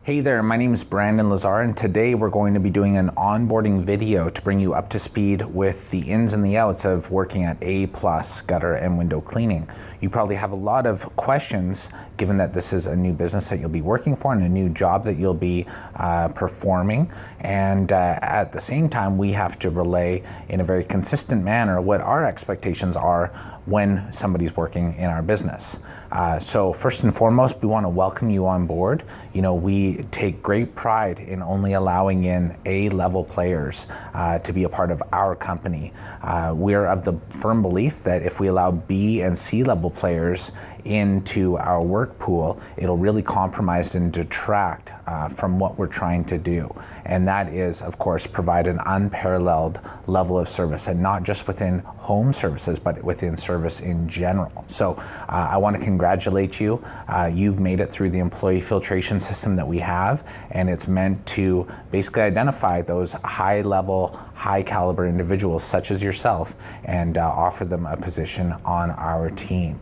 Hey there, my name is Brandon Lazar, and today we're going to be doing an onboarding video to bring you up to speed with the ins and the outs of working at A+ gutter and window cleaning. You probably have a lot of questions given that this is a new business that you'll be working for and a new job that you'll be performing. And at the same time, we have to relay in a very consistent manner what our expectations are when somebody's working in our business. So first and foremost, we want to welcome you on board. You know, we take great pride in only allowing in A-level players to be a part of our company. We're of the firm belief that if we allow B and C-level players into our work pool, it'll really compromise and detract from what we're trying to do. And that is, of course, provide an unparalleled level of service, and not just within home services, but within service in general. So I want to congratulate you. You've made it through the employee filtration system that we have, and it's meant to basically identify those high-level, high-caliber individuals such as yourself and offer them a position on our team.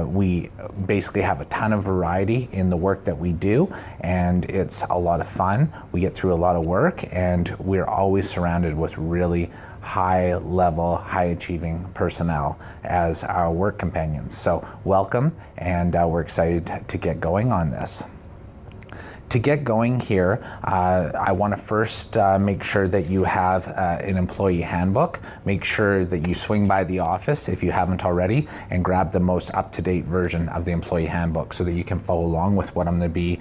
We basically have a ton of variety in the work that we do, and it's a lot of fun. We get through a lot of work, and we're always surrounded with really high-level, high-achieving personnel as our work companions. So welcome, and we're excited to get going on this. To get going here, I want to first make sure that you have an employee handbook. Make sure that you swing by the office if you haven't already and grab the most up-to-date version of the employee handbook so that you can follow along with what I'm going to be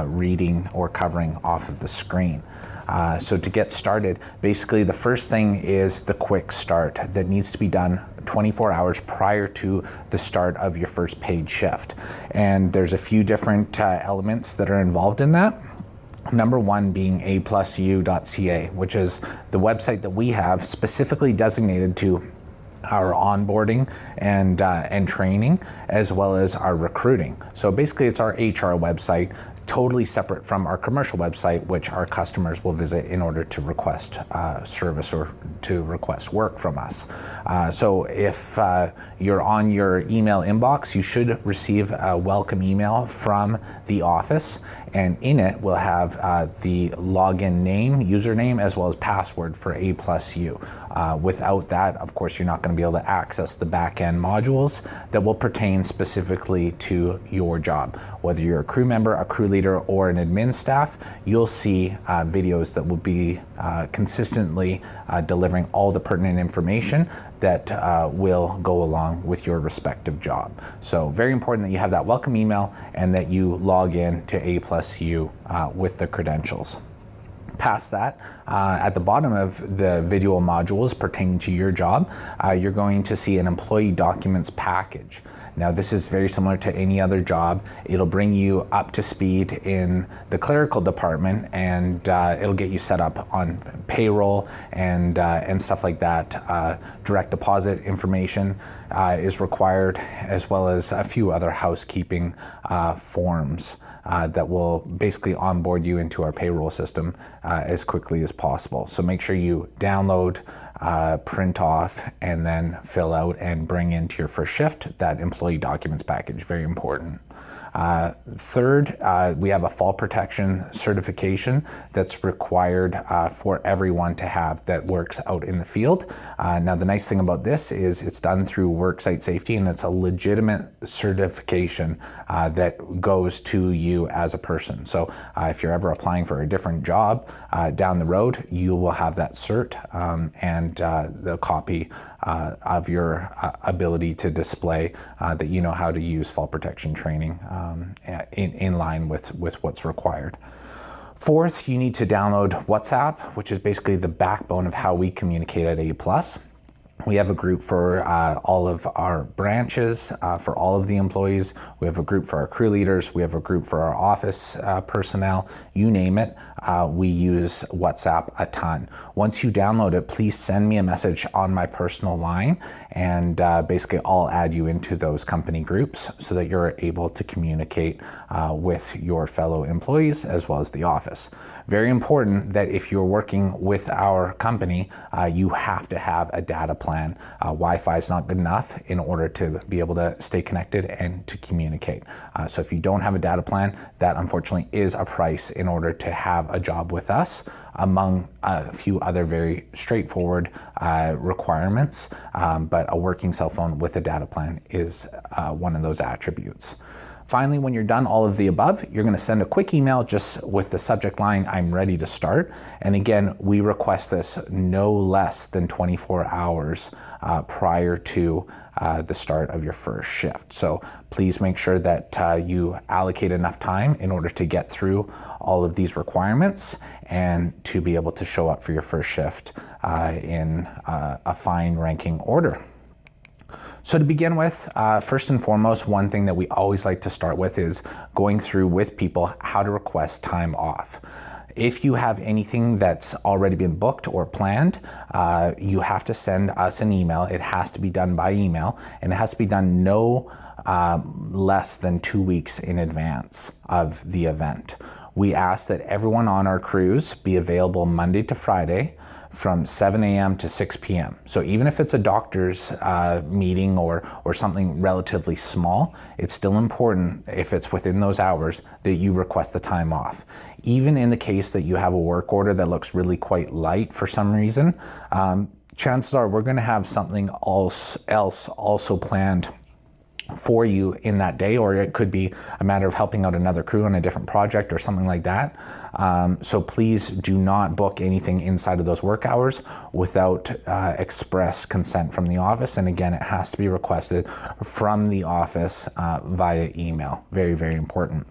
reading or covering off of the screen. So to get started, basically the first thing is the quick start that needs to be done 24 hours prior to the start of your first paid shift. And there's a few different elements that are involved in that. Number one being aplusu.ca, which is the website that we have specifically designated to our onboarding and training, as well as our recruiting. So basically it's our HR website, totally separate from our commercial website, which our customers will visit in order to request service or to request work from us. So if you're on your email inbox, you should receive a welcome email from the office, and in it we'll have the login name, username, as well as password for A+U. Without that, of course, you're not going to be able to access the back-end modules that will pertain specifically to your job. Whether you're a crew member, a crew leader, or an admin staff, you'll see videos that will be consistently delivering all the pertinent information that will go along with your respective job. So very important that you have that welcome email and that you log in to A+U with the credentials. Past that, at the bottom of the video modules pertaining to your job, you're going to see an employee documents package. Now this is very similar to any other job. It'll bring you up to speed in the clerical department, and it'll get you set up on payroll and stuff like that. Direct deposit information is required, as well as a few other housekeeping forms that will basically onboard you into our payroll system as quickly as possible. So make sure you download, print off, and then fill out and bring into your first shift that employee documents package. Very important. Third, we have a fall protection certification that's required for everyone to have that works out in the field. Now the nice thing about this is it's done through Worksite Safety, and it's a legitimate certification that goes to you as a person. So if you're ever applying for a different job down the road, you will have that cert and the copy of your ability to display that you know how to use fall protection training in line with what's required. Fourth, you need to download WhatsApp, which is basically the backbone of how we communicate at A+. We have a group for all of our branches, for all of the employees. We have a group for our crew leaders. We have a group for our office personnel. You name it, we use WhatsApp a ton. Once you download it, please send me a message on my personal line, and basically I'll add you into those company groups so that you're able to communicate with your fellow employees as well as the office. Very important that if you're working with our company, you have to have a data plan plan. Wi-Fi is not good enough in order to be able to stay connected and to communicate. So if you don't have a data plan, that unfortunately is a price in order to have a job with us, among a few other very straightforward requirements. But a working cell phone with a data plan is one of those attributes. Finally, when you're done all of the above, you're going to send a quick email just with the subject line, "I'm ready to start." And again, we request this no less than 24 hours prior to the start of your first shift. So please make sure that you allocate enough time in order to get through all of these requirements and to be able to show up for your first shift in a fine ranking order. So to begin with, first and foremost, one thing that we always like to start with is going through with people how to request time off. If you have anything that's already been booked or planned, you have to send us an email. It has to be done by email, and it has to be done no less than 2 weeks in advance of the event. We ask that everyone on our crews be available Monday to Friday from 7 a.m. to 6 p.m. So even if it's a doctor's meeting or something relatively small, it's still important, if it's within those hours, that you request the time off. Even in the case that you have a work order that looks really quite light for some reason, chances are we're going to have something else also planned for you in that day, or it could be a matter of helping out another crew on a different project or something like that. So please do not book anything inside of those work hours without express consent from the office. And again, it has to be requested from the office via email. Very, very important.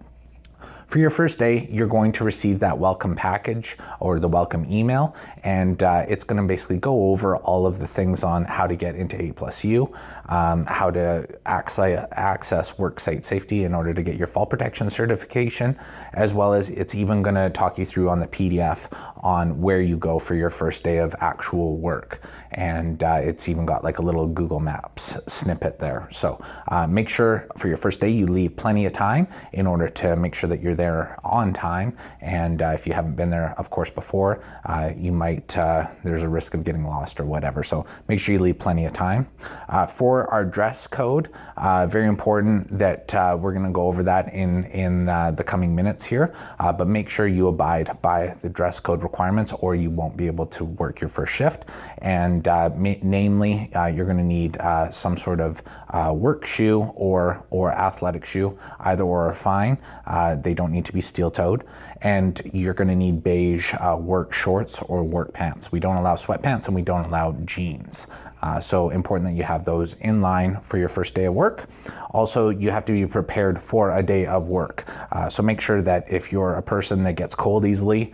For your first day, you're going to receive that welcome package or the welcome email, and it's going to basically go over all of the things on how to get into A+U, how to access worksite safety in order to get your fall protection certification, as well as it's even going to talk you through on the PDF on where you go for your first day of actual work. And it's even got like a little Google Maps snippet there. So make sure for your first day you leave plenty of time in order to make sure that you're there on time. And if you haven't been there, of course, before, you might, there's a risk of getting lost or whatever. So make sure you leave plenty of time. For our dress code, very important that we're going to go over that in the coming minutes here, but make sure you abide by the dress code requirements or you won't be able to work your first shift. And namely, you're going to need some sort of work shoe or athletic shoe. Either or are fine. They don't need to be steel-toed. And you're going to need beige work shorts or work pants. We don't allow sweatpants and we don't allow jeans. So important that you have those in line for your first day of work. Also, you have to be prepared for a day of work. So make sure that if you're a person that gets cold easily,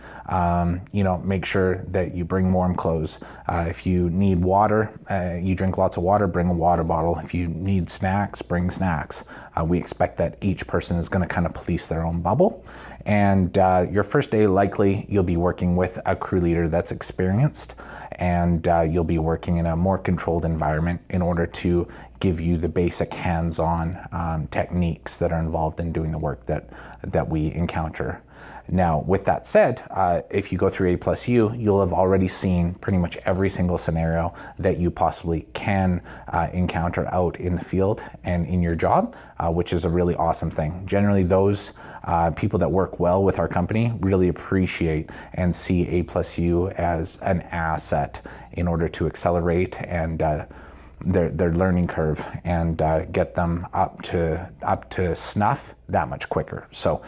make sure that you bring warm clothes. If you need water, you drink lots of water, bring a water bottle. If you need snacks, bring snacks. We expect that each person is going to kind of police their own bubble. And your first day, likely you'll be working with a crew leader that's experienced, and you'll be working in a more controlled environment in order to give you the basic hands-on techniques that are involved in doing the work that we encounter. Now, with that said, if you go through A+U, you'll have already seen pretty much every single scenario that you possibly can encounter out in the field and in your job, which is a really awesome thing. Generally, those people that work well with our company really appreciate and see A+U as an asset in order to accelerate and their learning curve and get them up to snuff that much quicker. So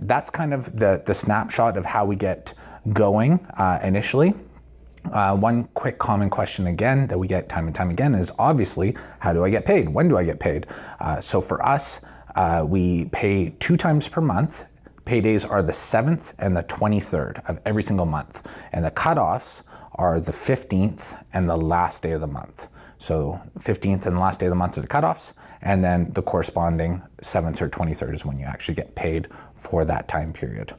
that's kind of the snapshot of how we get going initially. One quick common question again that we get time and time again is obviously, how do I get paid? When do I get paid? So for us, we pay 2 times per month. Paydays are the 7th and the 23rd of every single month. And the cutoffs are the 15th and the last day of the month. So 15th and the last day of the month are the cutoffs, and then the corresponding 7th or 23rd is when you actually get paid for that time period.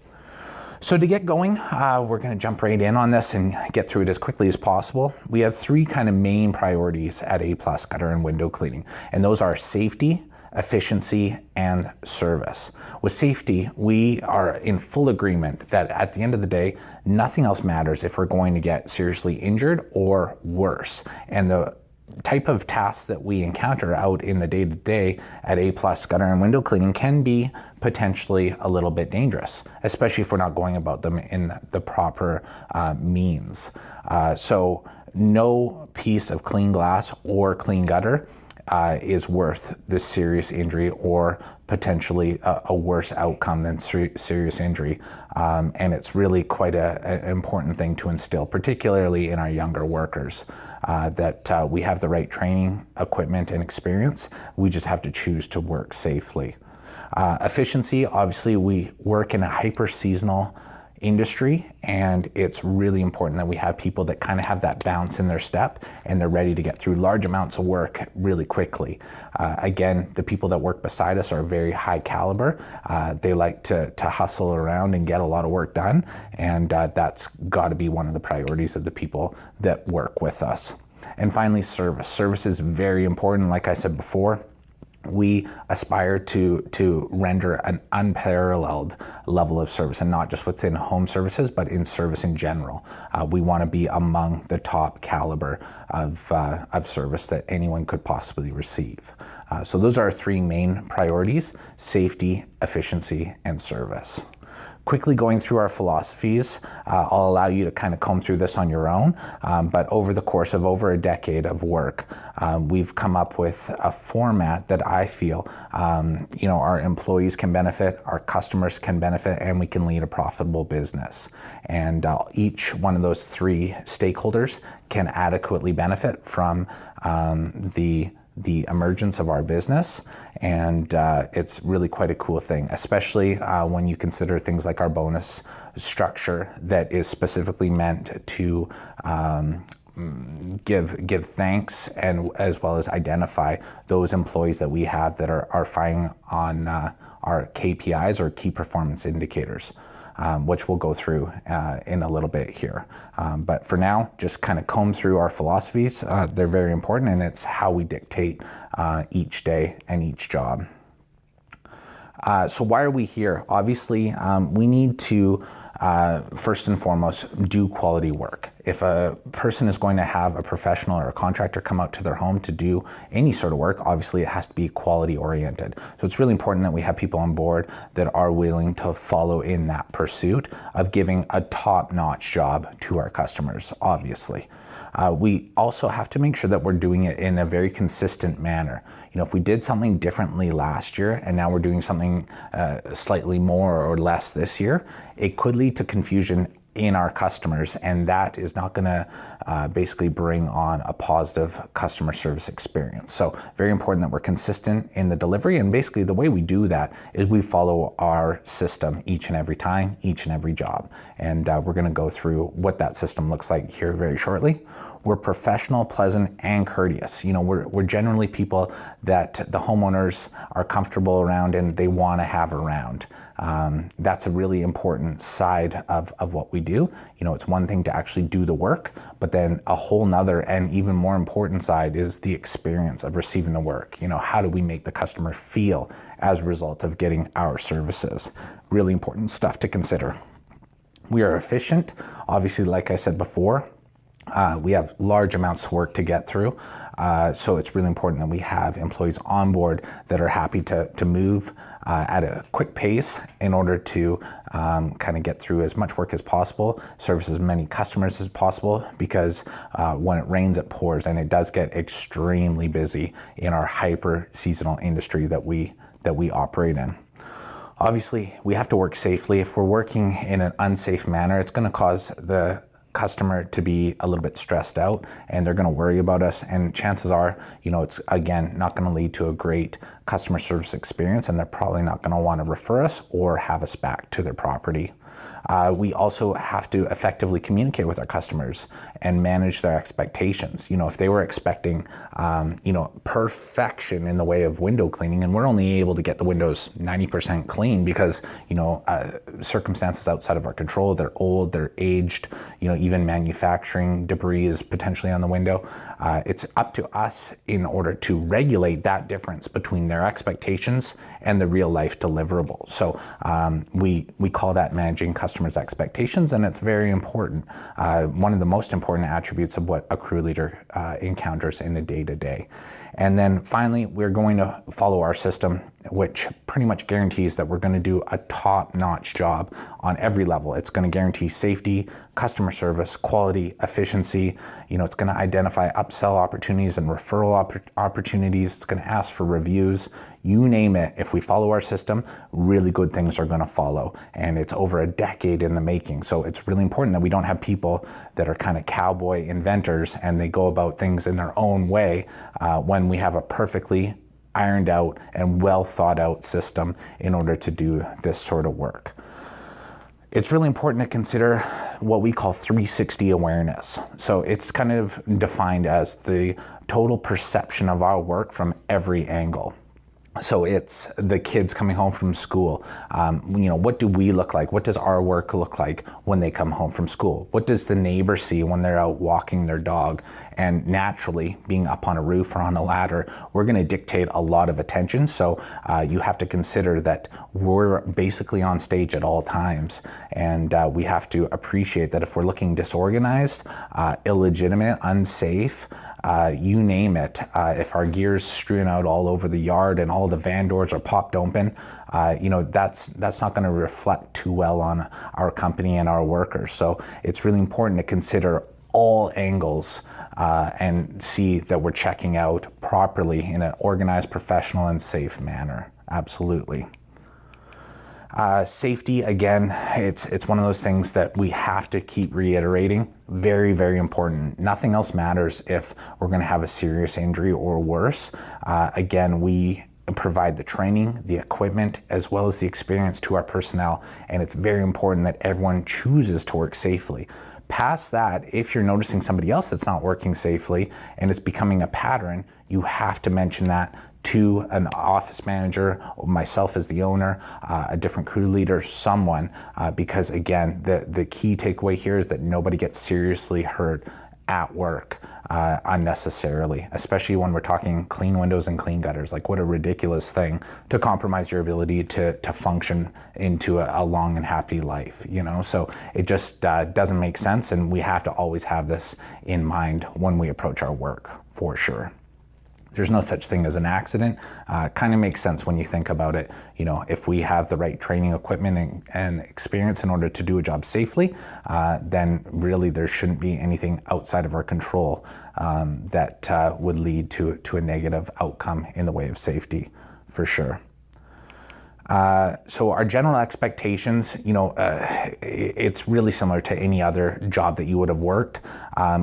So to get going, we're going to jump right in on this and get through it as quickly as possible. We have 3 kind of main priorities at A+ gutter and window cleaning, and those are safety, efficiency, and service. With safety, we are in full agreement that at the end of the day, nothing else matters if we're going to get seriously injured or worse. And the type of tasks that we encounter out in the day-to-day at A+ gutter and window cleaning can be potentially a little bit dangerous, especially if we're not going about them in the proper means. So no piece of clean glass or clean gutter is worth this serious injury or potentially a worse outcome than serious injury. And it's really quite an important thing to instill, particularly in our younger workers, that we have the right training, equipment, and experience. We just have to choose to work safely. Efficiency, obviously we work in a hyper-seasonal industry, and it's really important that we have people that kind of have that bounce in their step and they're ready to get through large amounts of work really quickly. Again, the people that work beside us are very high caliber. They like to hustle around and get a lot of work done, and that's got to be one of the priorities of the people that work with us. And finally, service. Service is very important. Like I said before, we aspire to render an unparalleled level of service, and not just within home services, but in service in general. We want to be among the top caliber of service that anyone could possibly receive. So those are our three main priorities: safety, efficiency, and service. Quickly going through our philosophies, I'll allow you to kind of comb through this on your own, but over the course of over a decade of work, we've come up with a format that I feel our employees can benefit, our customers can benefit, and we can lead a profitable business. And each one of those three stakeholders can adequately benefit from the emergence of our business, and it's really quite a cool thing, especially when you consider things like our bonus structure that is specifically meant to give thanks, and as well as identify those employees that we have that are firing on our KPIs, or key performance indicators. Which we'll go through in a little bit here. But for now, just kind of comb through our philosophies. They're very important, and it's how we dictate each day and each job. So why are we here? Obviously, we need to first and foremost do quality work. If a person is going to have a professional or a contractor come out to their home to do any sort of work, obviously it has to be quality oriented. So it's really important that we have people on board that are willing to follow in that pursuit of giving a top-notch job to our customers, obviously. We also have to make sure that we're doing it in a very consistent manner. If we did something differently last year and now we're doing something slightly more or less this year, it could lead to confusion in our customers, and that is not going to basically bring on a positive customer service experience. So very important that we're consistent in the delivery, and basically the way we do that is we follow our system each and every time, each and every job. And we're going to go through what that system looks like here very shortly. We're professional, pleasant, and courteous. We're generally people that the homeowners are comfortable around and they want to have around. That's a really important side of what we do. It's one thing to actually do the work, but then a whole nother and even more important side is the experience of receiving the work. How do we make the customer feel as a result of getting our services? Really important stuff to consider. We are efficient. Obviously, like I said before, we have large amounts of work to get through, so it's really important that we have employees on board that are happy to move at a quick pace in order to kind of get through as much work as possible, service as many customers as possible, because when it rains, it pours, and it does get extremely busy in our hyper seasonal industry that we operate in. Obviously, we have to work safely. If we're working in an unsafe manner, it's going to cause the customer to be a little bit stressed out, and they're going to worry about us, and chances are it's again not going to lead to a great customer service experience, and they're probably not going to want to refer us or have us back to their property. We also have to effectively communicate with our customers and manage their expectations. If they were expecting, perfection in the way of window cleaning, and we're only able to get the windows 90% clean because, circumstances outside of our control, they're old, they're aged, even manufacturing debris is potentially on the window. It's up to us in order to regulate that difference between their expectations and the real life deliverable. So we call that managing customer customers' expectations, and it's very important. One of the most important attributes of what a crew leader encounters in a day-to-day. And then finally, we're going to follow our system, which pretty much guarantees that we're going to do a top-notch job on every level. It's going to guarantee safety, customer service, quality, efficiency. It's going to identify upsell opportunities and referral opportunities. It's going to ask for reviews. You name it. If we follow our system, really good things are going to follow. And it's over a decade in the making. So it's really important that we don't have people that are kind of cowboy inventors and they go about things in their own way when we have a perfectly ironed out and well thought out system in order to do this sort of work. It's really important to consider what we call 360 awareness. So it's kind of defined as the total perception of our work from every angle. So it's the kids coming home from school. What do we look like? What does our work look like when they come home from school? What does the neighbor see when they're out walking their dog? And naturally, being up on a roof or on a ladder, we're going to dictate a lot of attention. So you have to consider that we're basically on stage at all times. And we have to appreciate that if we're looking disorganized, illegitimate, unsafe, you name it, if our gear's strewn out all over the yard and all the van doors are popped open, that's not going to reflect too well on our company and our workers. So it's really important to consider all angles and see that we're checking out properly in an organized, professional, and safe manner. Absolutely. Safety, again, it's one of those things that we have to keep reiterating. Very, very important. Nothing else matters if we're going to have a serious injury or worse. Again, we provide the training, the equipment, as well as the experience to our personnel, and it's very important that everyone chooses to work safely. Past that, if you're noticing somebody else that's not working safely and it's becoming a pattern, you have to mention that to an office manager, or myself as the owner, a different crew leader, someone, because again, the key takeaway here is that nobody gets seriously hurt at work unnecessarily, especially when we're talking clean windows and clean gutters. Like, what a ridiculous thing to compromise your ability to function into a long and happy life, So it just doesn't make sense, and we have to always have this in mind when we approach our work, for sure. There's no such thing as an accident. Kind of makes sense when you think about it. If we have the right training, equipment, and experience in order to do a job safely, then really there shouldn't be anything outside of our control that would lead to a negative outcome in the way of safety, for sure. So our general expectations, it's really similar to any other job that you would have worked.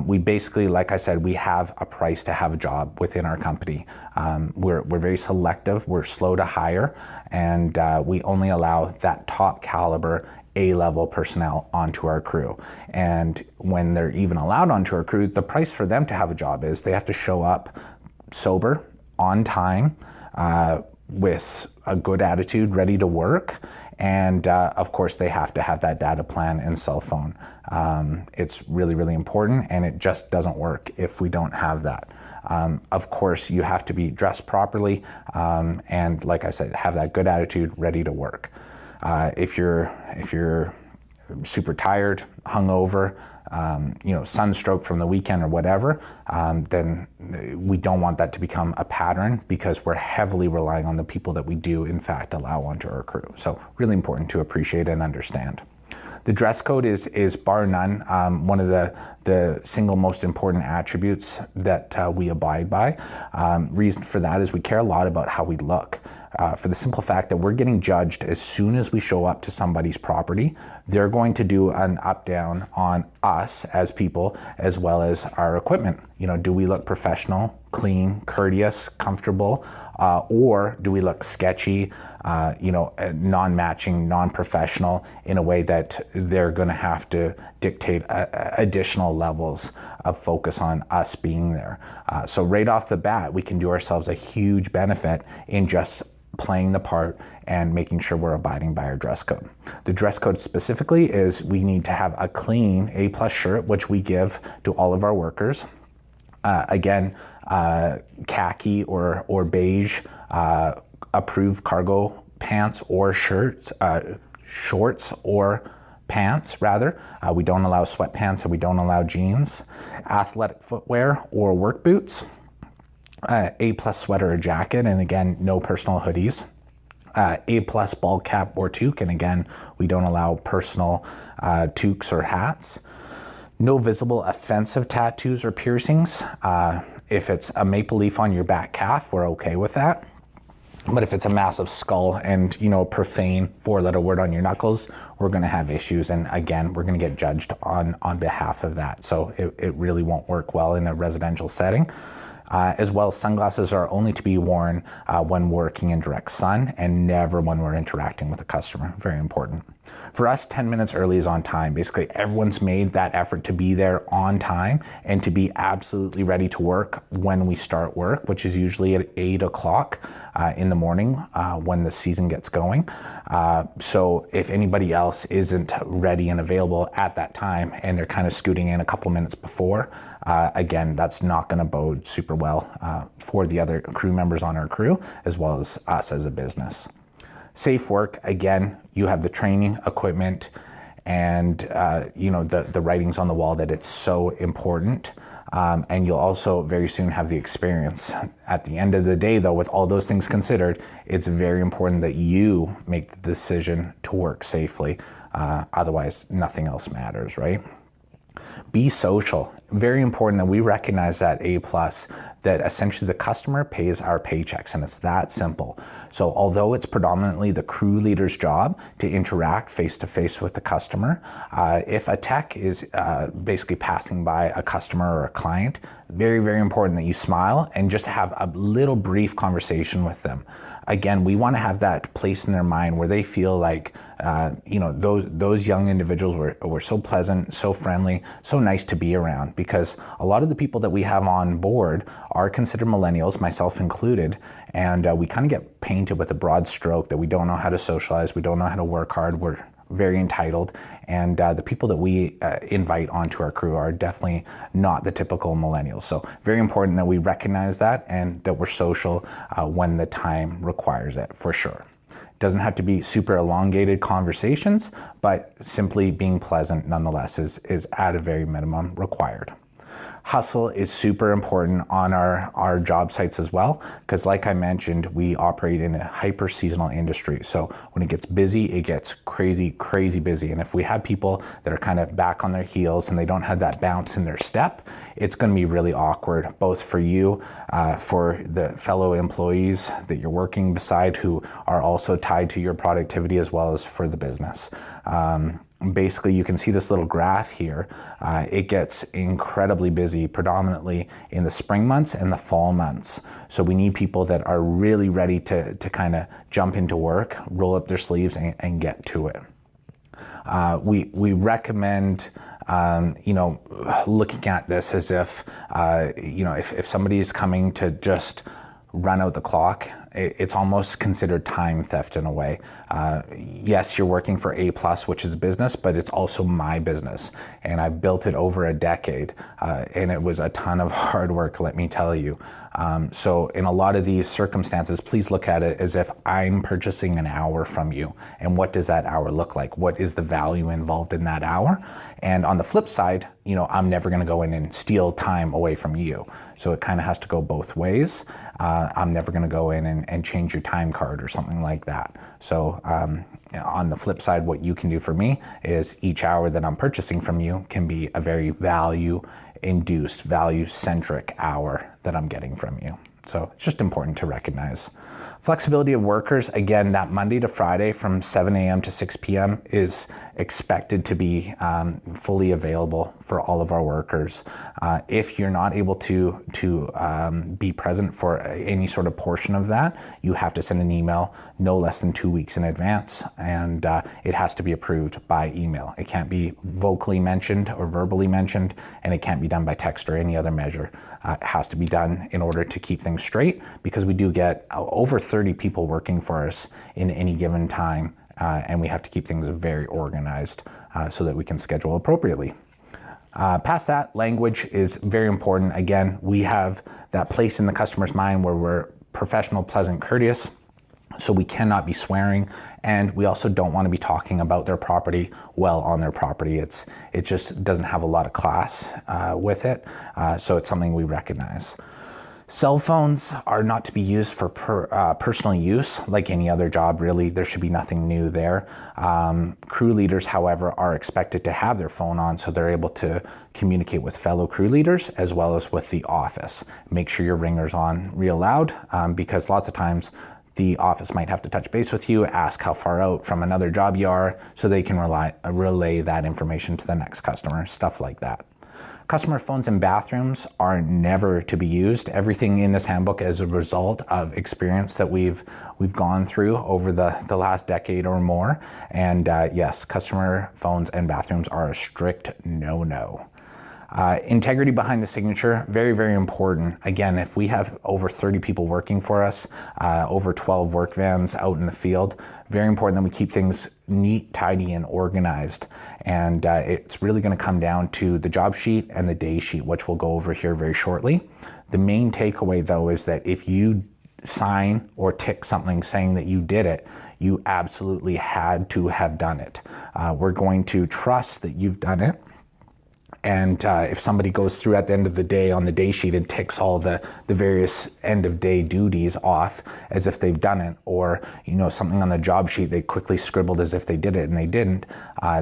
We basically, like I said, we have a price to have a job within our company. We're very selective, we're slow to hire, and we only allow that top caliber A-level personnel onto our crew. And when they're even allowed onto our crew, the price for them to have a job is they have to show up sober, on time, with a good attitude, ready to work, and of course they have to have that data plan and cell phone. It's really, really important, and it just doesn't work if we don't have that. Of course, you have to be dressed properly, and like I said, have that good attitude, ready to work. If you're super tired, hungover, sunstroke from the weekend or whatever, then we don't want that to become a pattern, because we're heavily relying on the people that we do in fact allow onto our crew. So really important to appreciate and understand. The dress code is bar none one of the single most important attributes that we abide by. Reason for that is we care a lot about how we look. For the simple fact that we're getting judged as soon as we show up to somebody's property. They're going to do an up-down on us as people, as well as our equipment. Do we look professional, clean, courteous, comfortable, or do we look sketchy, non-matching, non-professional in a way that they're going to have to dictate additional levels of focus on us being there. So right off the bat, we can do ourselves a huge benefit in just playing the part and making sure we're abiding by our dress code. The dress code specifically is we need to have a clean A+ shirt, which we give to all of our workers. Again, khaki or beige approved cargo pants or shorts or pants rather. We don't allow sweatpants and we don't allow jeans. Athletic footwear or work boots. A+ sweater or jacket, and again, no personal hoodies. A+ ball cap or toque, and again, we don't allow personal toques or hats. No visible offensive tattoos or piercings. If it's a maple leaf on your back calf, we're okay with that. But if it's a massive skull and, a profane 4-letter word on your knuckles, we're going to have issues. And again, we're going to get judged on behalf of that. So it really won't work well in a residential setting. As well, sunglasses are only to be worn when working in direct sun and never when we're interacting with a customer. Very important. For us, 10 minutes early is on time. Basically, everyone's made that effort to be there on time and to be absolutely ready to work when we start work, which is usually at 8 o'clock in the morning when the season gets going. So if anybody else isn't ready and available at that time and they're kind of scooting in a couple minutes before, again, that's not going to bode super well for the other crew members on our crew, as well as us as a business. Safe work, again, you have the training, equipment, and the writings on the wall that it's so important. And you'll also very soon have the experience. At the end of the day, though, with all those things considered, it's very important that you make the decision to work safely. Otherwise, nothing else matters, right? Be social. Very important that we recognize that A+, that essentially the customer pays our paychecks, and it's that simple. So although it's predominantly the crew leader's job to interact face-to-face with the customer, if a tech is basically passing by a customer or a client, very, very important that you smile and just have a little brief conversation with them. Again, we want to have that place in their mind where they feel like, those young individuals were so pleasant, so friendly, so nice to be around, because a lot of the people that we have on board are considered millennials, myself included, and we kind of get painted with a broad stroke that we don't know how to socialize, we don't know how to work hard, we're very entitled, and the people that we invite onto our crew are definitely not the typical millennials. So very important that we recognize that and that we're social when the time requires it, for sure. Doesn't have to be super elongated conversations, but simply being pleasant nonetheless is at a very minimum required. Hustle is super important on our job sites as well, because like I mentioned, we operate in a hyper seasonal industry. So when it gets busy, it gets crazy, crazy busy. And if we have people that are kind of back on their heels and they don't have that bounce in their step, it's going to be really awkward, both for you, for the fellow employees that you're working beside who are also tied to your productivity, as well as for the business. Basically, you can see this little graph here. It gets incredibly busy, predominantly in the spring months and the fall months. So we need people that are really ready to kind of jump into work, roll up their sleeves, and get to it. We recommend looking at this as if if somebody is coming to just run out the clock, it's almost considered time theft in a way. Yes, you're working for A+, which is a business, but it's also my business. And I built it over a decade, and it was a ton of hard work, let me tell you. So in a lot of these circumstances, please look at it as if I'm purchasing an hour from you. And what does that hour look like? What is the value involved in that hour? And on the flip side, I'm never going to go in and steal time away from you. So it kind of has to go both ways. I'm never going to go in and change your time card or something like that. So on the flip side, what you can do for me is each hour that I'm purchasing from you can be a very value-induced, value-centric hour that I'm getting from you. So it's just important to recognize. Flexibility of workers, again, that Monday to Friday from 7 a.m. to 6 p.m. is expected to be fully available for all of our workers. If you're not able to be present for any sort of portion of that, you have to send an email no less than 2 weeks in advance, and it has to be approved by email. It can't be vocally mentioned or verbally mentioned, and it can't be done by text or any other measure. It has to be done in order to keep things straight, because we do get over 30 people working for us in any given time, and we have to keep things very organized so that we can schedule appropriately. Past that, language is very important. Again, we have that place in the customer's mind where we're professional, pleasant, courteous. So we cannot be swearing, and we also don't want to be talking about their property while on their property. It just doesn't have a lot of class with it, so it's something we recognize. Cell phones are not to be used for personal use, like any other job, really. There should be nothing new there. Crew leaders, however, are expected to have their phone on so they're able to communicate with fellow crew leaders as well as with the office. Make sure your ringer's on real loud, because lots of times the office might have to touch base with you, ask how far out from another job you are, so they can relay that information to the next customer, stuff like that. Customer phones in bathrooms are never to be used. Everything in this handbook is a result of experience that we've gone through over the last decade or more. And yes, customer phones and bathrooms are a strict no-no. Integrity behind the signature, very, very important. Again, if we have over 30 people working for us, over 12 work vans out in the field, very important that we keep things neat, tidy, and organized. And it's really going to come down to the job sheet and the day sheet, which we'll go over here very shortly. The main takeaway, though, is that if you sign or tick something saying that you did it, you absolutely had to have done it. We're going to trust that you've done it. And if somebody goes through at the end of the day on the day sheet and ticks all the various end of day duties off as if they've done it, or something on the job sheet they quickly scribbled as if they did it and they didn't,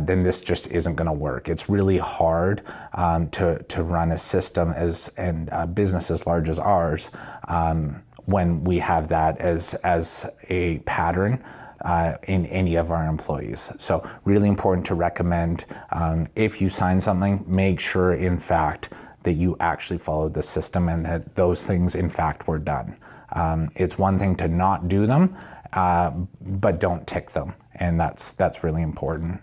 then this just isn't going to work. It's really hard to run a system and a business as large as ours when we have that as a pattern in any of our employees. So really important to recommend, if you sign something, make sure in fact that you actually followed the system and that those things in fact were done. It's one thing to not do them, but don't tick them, and that's really important.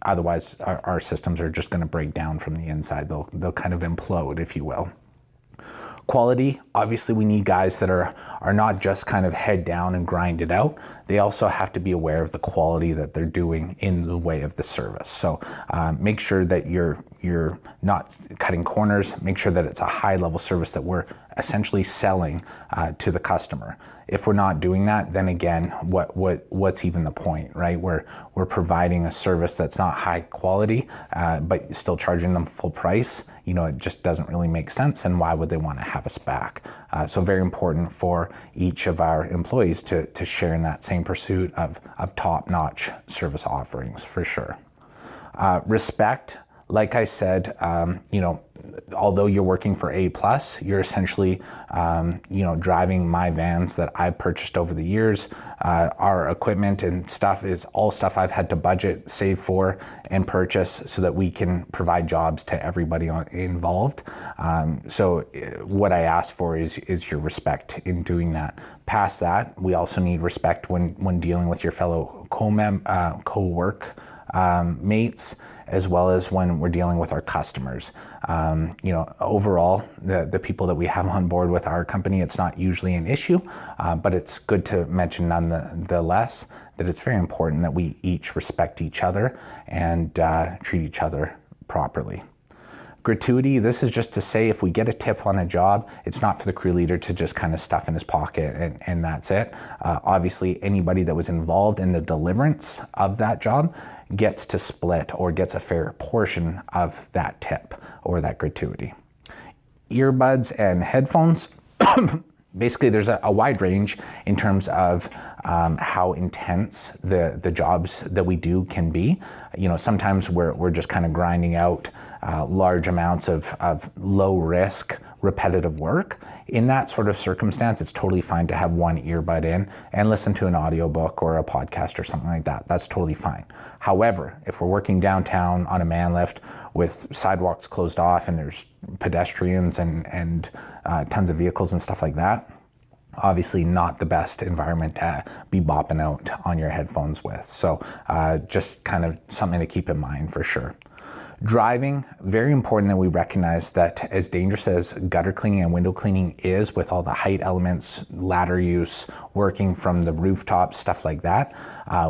Otherwise our systems are just going to break down from the inside. They'll kind of implode, if you will. Quality, obviously we need guys that are not just kind of head down and grind it out. They also have to be aware of the quality that they're doing in the way of the service. So make sure that you're not cutting corners. Make sure that it's a high level service that we're essentially selling to the customer. If we're not doing that, then again, what's even the point, right? We're providing a service that's not high quality, but still charging them full price. It just doesn't really make sense, and why would they want to have us back? So very important for each of our employees to share in that same pursuit of top-notch service offerings, for sure. Respect, like I said, although you're working for A+, you're essentially, driving my vans that I've purchased over the years. Our equipment and stuff is all stuff I've had to budget, save for, and purchase so that we can provide jobs to everybody involved. So what I ask for is your respect in doing that. Past that, we also need respect when dealing with your fellow co-work mates, as well as when we're dealing with our customers. Overall, the people that we have on board with our company, it's not usually an issue, but it's good to mention nonetheless that it's very important that we each respect each other and treat each other properly. Gratuity, this is just to say if we get a tip on a job, it's not for the crew leader to just kind of stuff in his pocket and that's it. Obviously, anybody that was involved in the deliverance of that job gets to split or gets a fair portion of that tip or that gratuity. Earbuds and headphones, basically there's a wide range in terms of how intense the jobs that we do can be. Sometimes we're just kind of grinding out large amounts of low risk, repetitive work. In that sort of circumstance, it's totally fine to have one earbud in and listen to an audiobook or a podcast or something like that. That's totally fine. However, if we're working downtown on a man lift with sidewalks closed off and there's pedestrians and tons of vehicles and stuff like that, obviously not the best environment to be bopping out on your headphones with. So just kind of something to keep in mind for sure. Driving, very important that we recognize that as dangerous as gutter cleaning and window cleaning is, with all the height elements, ladder use, working from the rooftop, stuff like that,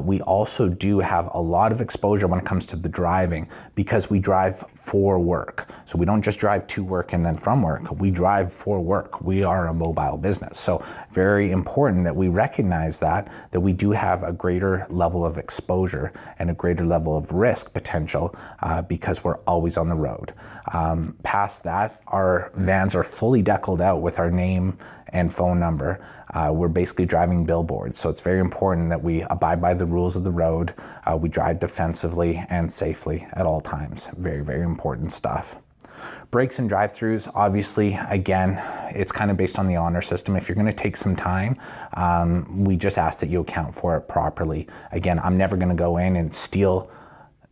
we also do have a lot of exposure when it comes to the driving because we drive for work. So we don't just drive to work and then from work, we drive for work. We are a mobile business. So very important that we recognize that we do have a greater level of exposure and a greater level of risk potential because we're always on the road. Past that, our vans are fully deckled out with our name and phone number. We're basically driving billboards. So it's very important that we abide by the rules of the road. We drive defensively and safely at all times. Very, very important stuff. Breaks and drive-throughs, obviously, again, it's kind of based on the honor system. If you're going to take some time, we just ask that you account for it properly. Again, I'm never going to go in and steal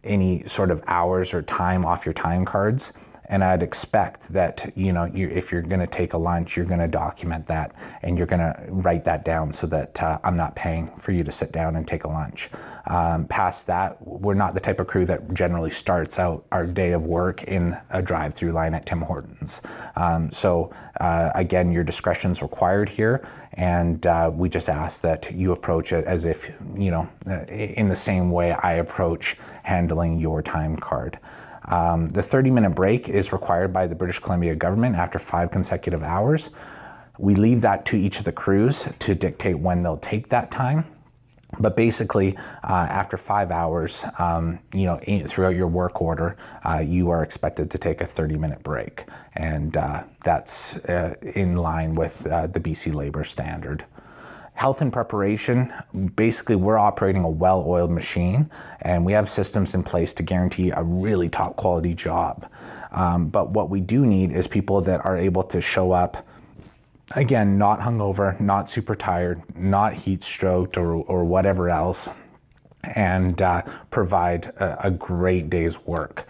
any sort of hours or time off your time cards. And I'd expect that, if you're going to take a lunch, you're going to document that and you're going to write that down so that I'm not paying for you to sit down and take a lunch. Past that, we're not the type of crew that generally starts out our day of work in a drive-through line at Tim Hortons. Again, your discretion's required here, and we just ask that you approach it as if, in the same way I approach handling your time card. The 30-minute break is required by the British Columbia government after 5 consecutive hours. We leave that to each of the crews to dictate when they'll take that time. But basically, after 5 hours, throughout your work order, you are expected to take a 30-minute break. And that's in line with the BC Labour Standard. Health and preparation, basically we're operating a well-oiled machine and we have systems in place to guarantee a really top quality job. But what we do need is people that are able to show up, again, not hungover, not super tired, not heat stroked or whatever else, and provide a great day's work,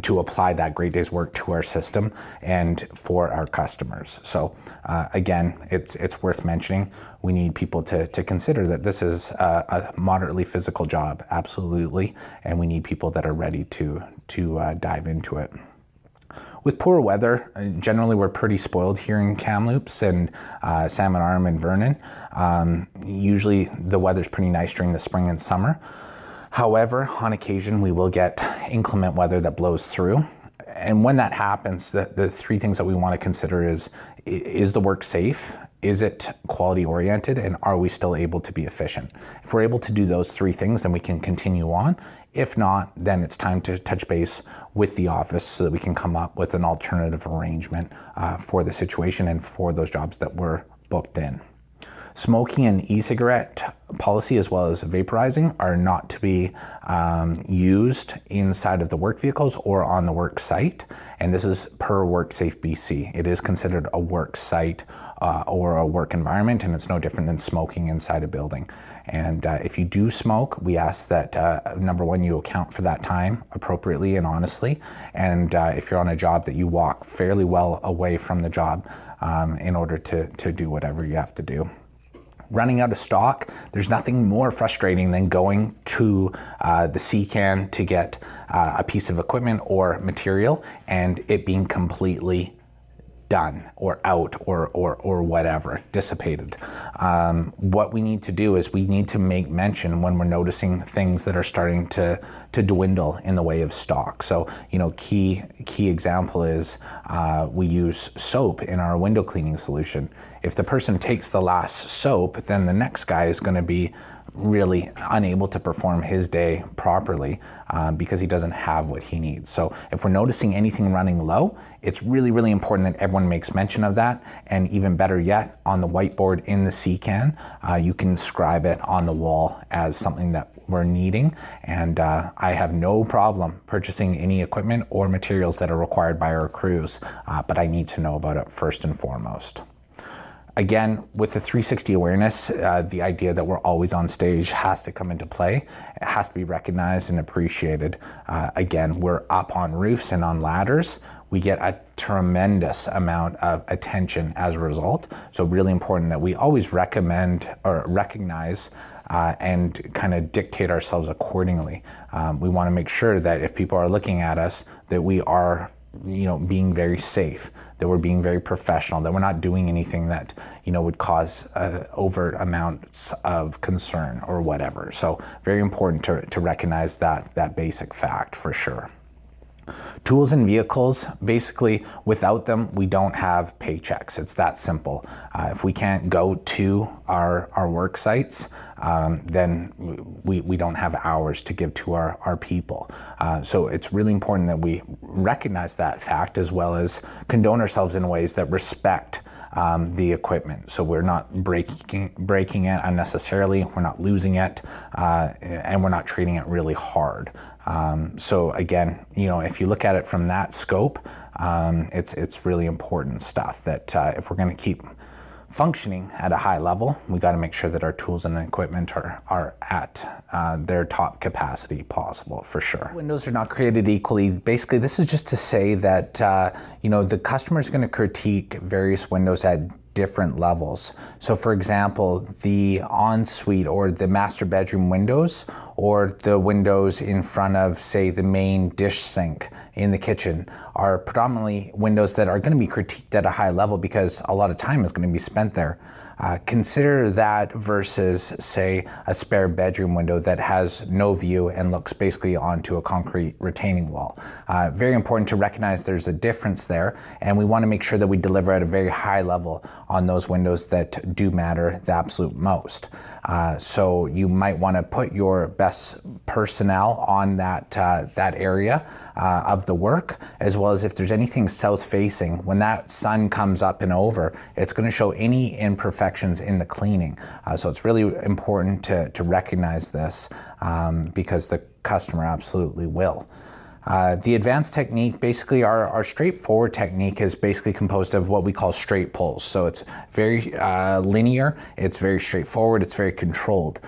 to apply that great day's work to our system and for our customers. So again, it's worth mentioning, we need people to consider that this is a moderately physical job, absolutely, and we need people that are ready to dive into it. With poor weather, generally we're pretty spoiled here in Kamloops and Salmon Arm and Vernon. Usually the weather's pretty nice during the spring and summer. However, on occasion we will get inclement weather that blows through. And when that happens, the 3 things that we want to consider is the work safe? Is it quality oriented? And are we still able to be efficient? If we're able to do those 3 things, then we can continue on. If not, then it's time to touch base with the office so that we can come up with an alternative arrangement for the situation and for those jobs that were booked in. Smoking and e-cigarette policy, as well as vaporizing, are not to be used inside of the work vehicles or on the work site. And this is per WorkSafe BC. It is considered a work site or a work environment, and it's no different than smoking inside a building. And if you do smoke, we ask that, number one, you account for that time appropriately and honestly. And if you're on a job, that you walk fairly well away from the job in order to do whatever you have to do. Running out of stock, there's nothing more frustrating than going to the CCAN to get a piece of equipment or material and it being completely done or out or whatever, dissipated. What we need to do is we need to make mention when we're noticing things that are starting to dwindle in the way of stock. So, key example is we use soap in our window cleaning solution. If the person takes the last soap, then the next guy is going to be really unable to perform his day properly because he doesn't have what he needs. So if we're noticing anything running low, it's really, really important that everyone makes mention of that. And even better yet, on the whiteboard in the CCAN, you can scribe it on the wall as something that we're needing. And I have no problem purchasing any equipment or materials that are required by our crews, but I need to know about it first and foremost. Again, with the 360 awareness, the idea that we're always on stage has to come into play. It has to be recognized and appreciated. Again, we're up on roofs and on ladders. We get a tremendous amount of attention as a result. So really important that we always recommend or recognize and kind of dictate ourselves accordingly. We want to make sure that if people are looking at us, that we are being very safe, that we're being very professional, that we're not doing anything that, would cause overt amounts of concern or whatever. So very important to recognize that basic fact for sure. Tools and vehicles, basically without them, we don't have paychecks. It's that simple. If we can't go to our work sites, then we don't have hours to give to our people. So it's really important that we recognize that fact, as well as condone ourselves in ways that respect the equipment. So we're not breaking it unnecessarily, we're not losing it, and we're not treating it really hard. So again, if you look at it from that scope, it's really important stuff that if we're going to keep functioning at a high level, we got to make sure that our tools and equipment are at their top capacity possible, for sure. Windows are not created equally. Basically, this is just to say that the customer is going to critique various windows at different levels. So for example, the ensuite or the master bedroom windows, or the windows in front of, say, the main dish sink in the kitchen, are predominantly windows that are going to be critiqued at a high level because a lot of time is going to be spent there. Consider that versus, say, a spare bedroom window that has no view and looks basically onto a concrete retaining wall. Very important to recognize there's a difference there, and we want to make sure that we deliver at a very high level on those windows that do matter the absolute most. So you might want to put your best personnel on that area of the work, as well as if there's anything south facing, when that sun comes up and over, it's going to show any imperfections in the cleaning. So it's really important to recognize this because the customer absolutely will. The advanced technique, basically our straightforward technique, is basically composed of what we call straight pulls. So it's very linear, it's very straightforward, it's very controlled.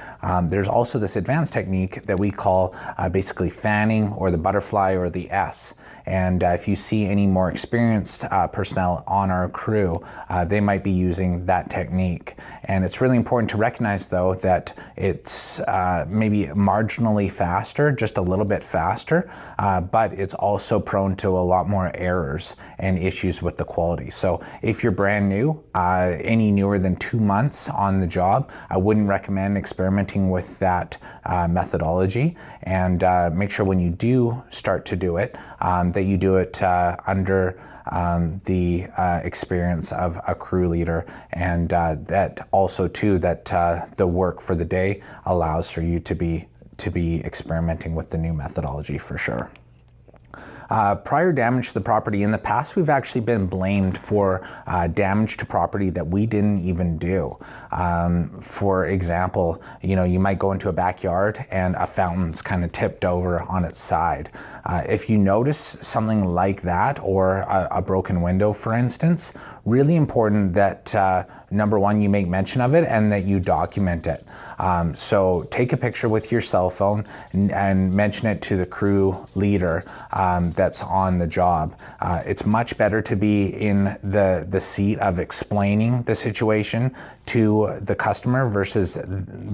There's also this advanced technique that we call basically fanning, or the butterfly, or the S. And if you see any more experienced personnel on our crew, they might be using that technique. And it's really important to recognize, though, that it's maybe marginally faster, just a little bit faster, but it's also prone to a lot more errors and issues with the quality. So if you're brand new, any newer than 2 months on the job, I wouldn't recommend experimenting with that methodology. And make sure when you do start to do it, that you do it under the experience of a crew leader, and that also too, that the work for the day allows for you to be experimenting with the new methodology, for sure. Prior damage to the property, in the past we've actually been blamed for damage to property that we didn't even do. For example, you might go into a backyard and a fountain's kind of tipped over on its side. If you notice something like that, or a broken window, for instance, really important that number one, you make mention of it and that you document it. So take a picture with your cell phone and mention it to the crew leader that's on the job. It's much better to be in the seat of explaining the situation to the customer versus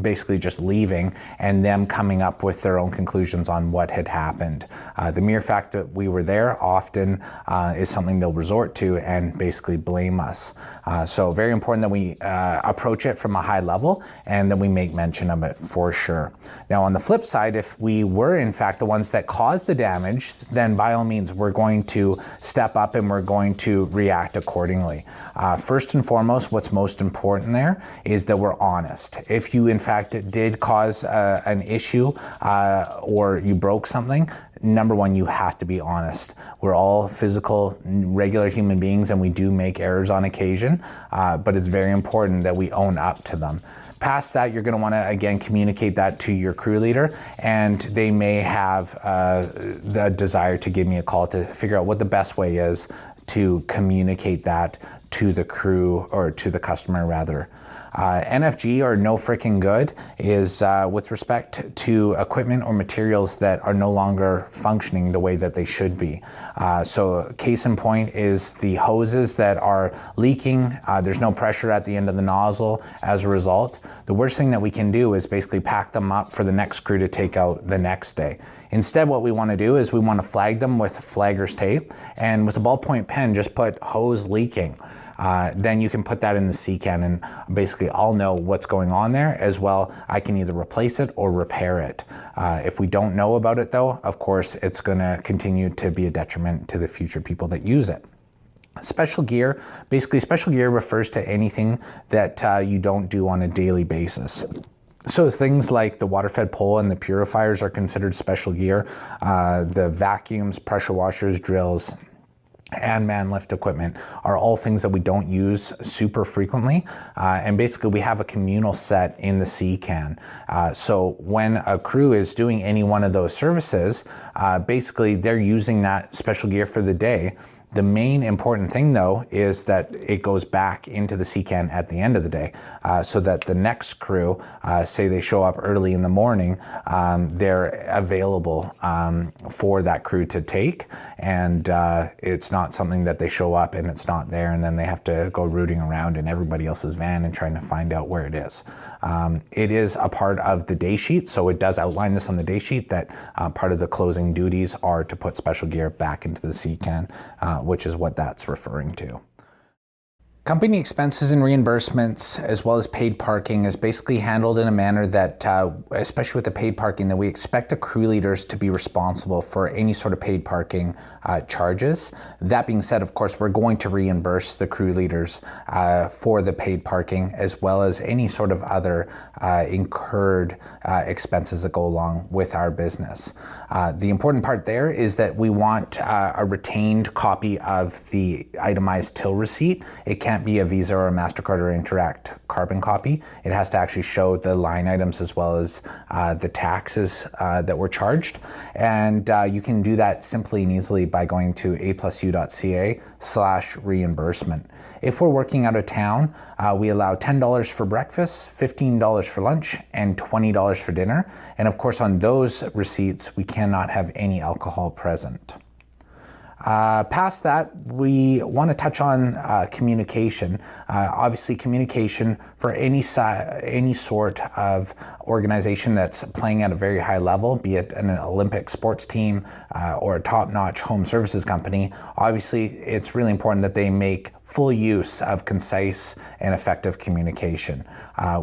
basically just leaving and them coming up with their own conclusions on what had happened. The mere fact that we were there often is something they'll resort to and basically blame us. So very important that we approach it from a high level and that we make mention of it, for sure. Now on the flip side, if we were in fact the ones that caused the damage, then by all means we're going to step up and we're going to react accordingly. First and foremost, what's most important there is that we're honest. If you in fact did cause an issue or you broke something, number one, you have to be honest. We're all physical, regular human beings, and we do make errors on occasion, but it's very important that we own up to them. Past that, you're going to want to, again, communicate that to your crew leader, and they may have the desire to give me a call to figure out what the best way is to communicate that to the crew, or to the customer rather. NFG, or no freaking good, is with respect to equipment or materials that are no longer functioning the way that they should be. So case in point is the hoses that are leaking. There's no pressure at the end of the nozzle as a result. The worst thing that we can do is basically pack them up for the next crew to take out the next day. Instead, what we want to do is we want to flag them with flagger's tape, and with a ballpoint pen just put hose leaking. then you can put that in the CCAN, and basically I'll know what's going on there as well. I can either replace it or repair it. If we don't know about it though, of course, it's going to continue to be a detriment to the future people that use it. Special gear, basically special gear refers to anything that you don't do on a daily basis. So things like the water-fed pole and the purifiers are considered special gear. The vacuums, pressure washers, drills, and man lift equipment are all things that we don't use super frequently. And basically we have a communal set in the CCAN. So when a crew is doing any one of those services, basically they're using that special gear for the day. The main important thing though is that it goes back into the CCAN at the end of the day, so that the next crew, say they show up early in the morning, they're available for that crew to take, and it's not something that they show up and it's not there and then they have to go rooting around in everybody else's van and trying to find out where it is. It is a part of the day sheet, so it does outline this on the day sheet that part of the closing duties are to put special gear back into the CCAN, which is what that's referring to. Company expenses and reimbursements, as well as paid parking, is basically handled in a manner that, especially with the paid parking, that we expect the crew leaders to be responsible for any sort of paid parking charges. That being said, of course, we're going to reimburse the crew leaders for the paid parking, as well as any sort of other incurred expenses that go along with our business. The important part there is that we want a retained copy of the itemized till receipt. It can't be a Visa or a MasterCard or Interact carbon copy. It has to actually show the line items as well as the taxes that were charged. And you can do that simply and easily by going to aplusu.ca/reimbursement. If we're working out of town, we allow $10 for breakfast, $15 for lunch, and $20 for dinner. And of course, on those receipts, we cannot have any alcohol present. Past that, we want to touch on communication. Obviously, communication for any sort of organization that's playing at a very high level, be it an Olympic sports team or a top-notch home services company, obviously it's really important that they make full use of concise and effective communication.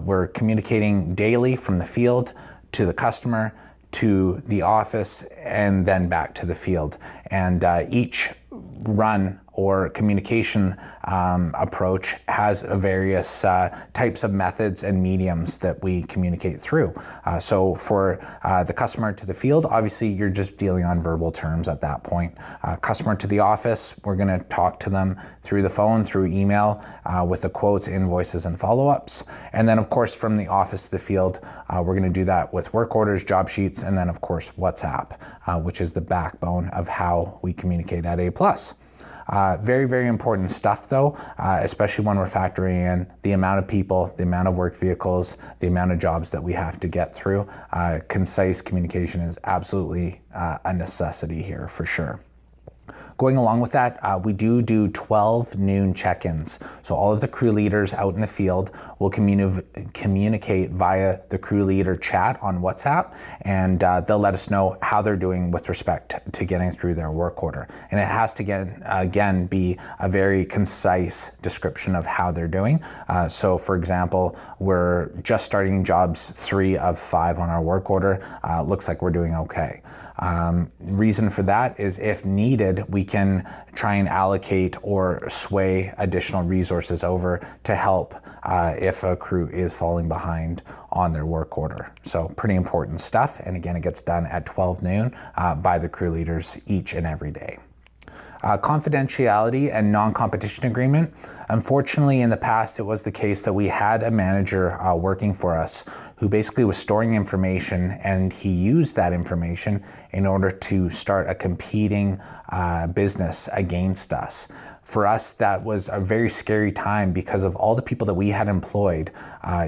We're communicating daily from the field to the customer, to the office, and then back to the field. And each run or communication approach has various types of methods and mediums that we communicate through. So for the customer to the field, obviously you're just dealing on verbal terms at that point. Customer to the office, we're going to talk to them through the phone, through email, with the quotes, invoices, and follow-ups. And then of course from the office to the field, we're going to do that with work orders, job sheets, and then of course WhatsApp, which is the backbone of how we communicate at A+. Very, very important stuff though, especially when we're factoring in the amount of people, the amount of work vehicles, the amount of jobs that we have to get through. Concise communication is absolutely a necessity here for sure. Going along with that, we do 12 noon check-ins. So all of the crew leaders out in the field will communicate via the crew leader chat on WhatsApp, and they'll let us know how they're doing with respect to getting through their work order. And it has to again be a very concise description of how they're doing. So for example, we're just starting jobs 3 of 5 on our work order. Looks like we're doing okay. Reason for that is if needed, we can try and allocate or sway additional resources over to help if a crew is falling behind on their work order. So pretty important stuff. And again, it gets done at 12 noon by the crew leaders each and every day. Confidentiality and non-competition agreement. Unfortunately, in the past, it was the case that we had a manager working for us who basically was storing information, and he used that information in order to start a competing business against us. For us, that was a very scary time because of all the people that we had employed.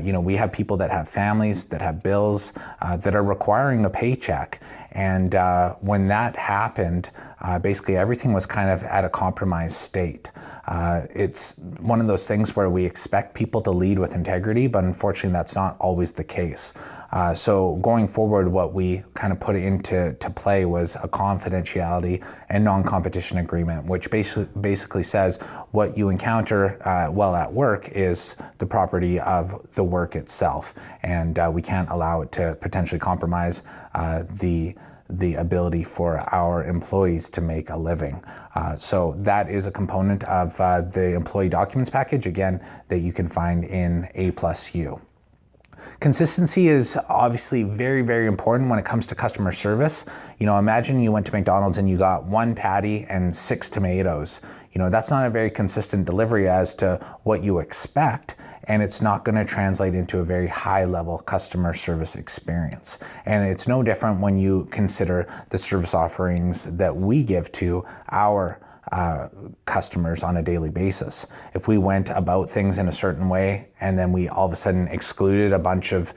We have people that have families, that have bills, that are requiring a paycheck. And when that happened, basically everything was kind of at a compromised state. It's one of those things where we expect people to lead with integrity, but unfortunately that's not always the case. So going forward, what we kind of put into play was a confidentiality and non-competition agreement, which basically says what you encounter while at work is the property of the work itself, and we can't allow it to potentially compromise the ability for our employees to make a living. So that is a component of the employee documents package, again, that you can find in A+U. Consistency is obviously very, very important when it comes to customer service. You know, imagine you went to McDonald's and you got 1 patty and 6 tomatoes. You know, that's not a very consistent delivery as to what you expect, and it's not going to translate into a very high level customer service experience. And it's no different when you consider the service offerings that we give to our customers on a daily basis. If we went about things in a certain way and then we all of a sudden excluded a bunch of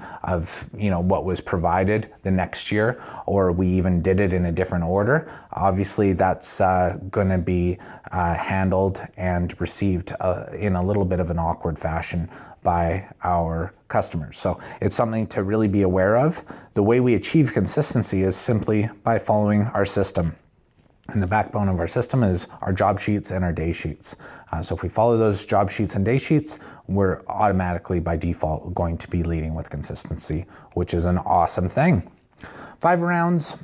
you know, what was provided the next year, or we even did it in a different order, obviously that's going to be handled and received in a little bit of an awkward fashion by our customers. So it's something to really be aware of. The way we achieve consistency is simply by following our system. And the backbone of our system is our job sheets and our day sheets. So if we follow those job sheets and day sheets, we're automatically by default going to be leading with consistency, which is an awesome thing. 5 rounds.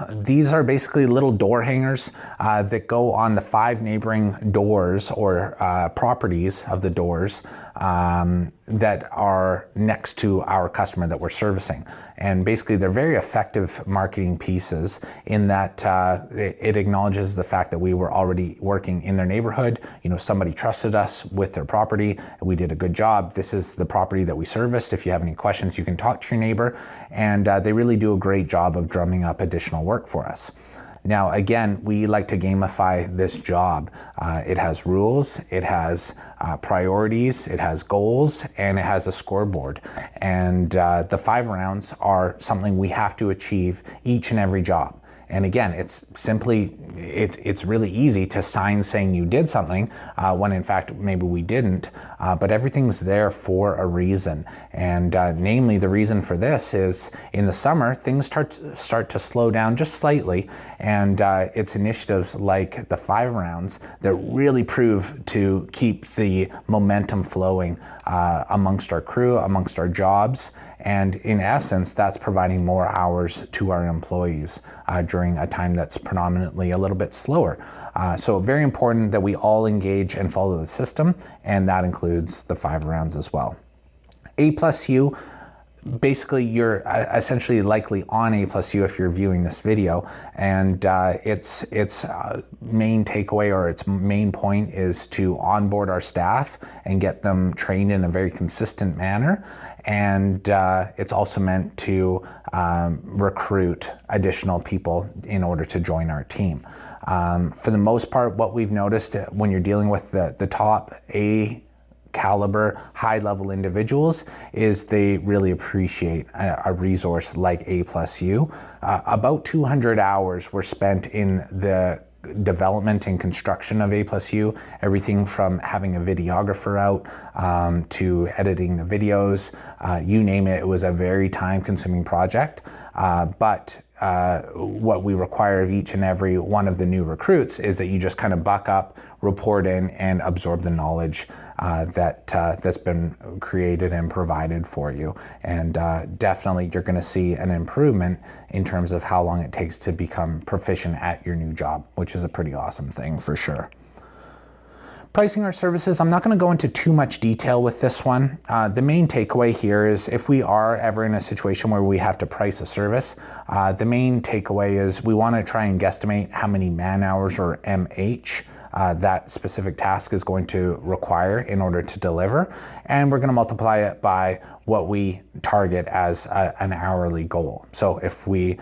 These are basically little door hangers that go on the 5 neighboring doors or properties of the doors that are next to our customer that we're servicing. And basically they're very effective marketing pieces in that it acknowledges the fact that we were already working in their neighborhood. You know, somebody trusted us with their property and we did a good job. This is the property that we serviced. If you have any questions, you can talk to your neighbor. And they really do a great job of drumming up additional work for us. Now, again, we like to gamify this job. It has rules, it has priorities, it has goals, and it has a scoreboard. And the 5 rounds are something we have to achieve each and every job. And again, it's simply, it's really easy to sign saying you did something when in fact maybe we didn't, but everything's there for a reason. And namely, the reason for this is in the summer, things start to slow down just slightly, and it's initiatives like the 5 rounds that really prove to keep the momentum flowing amongst our crew, amongst our jobs. And in essence, that's providing more hours to our employees during a time that's predominantly a little bit slower. So very important that we all engage and follow the system, and that includes the 5 rounds as well. A+U, basically you're essentially likely on A+U if you're viewing this video, and its main takeaway or its main point is to onboard our staff and get them trained in a very consistent manner. And it's also meant to recruit additional people in order to join our team. For the most part, what we've noticed when you're dealing with the top A caliber, high level individuals is they really appreciate a resource like A+U. About 200 hours were spent in the development and construction of A+U, everything from having a videographer out to editing the videos, you name it. It was a very time-consuming project, but what we require of each and every one of the new recruits is that you just kind of buck up, report in, and absorb the knowledge that's been created and provided for you. And definitely you're going to see an improvement in terms of how long it takes to become proficient at your new job, which is a pretty awesome thing for sure. Pricing our services, I'm not going to go into too much detail with this one. The main takeaway here is if we are ever in a situation where we have to price a service, the main takeaway is we want to try and guesstimate how many man hours or MH that specific task is going to require in order to deliver. And we're going to multiply it by what we target as an hourly goal. So if we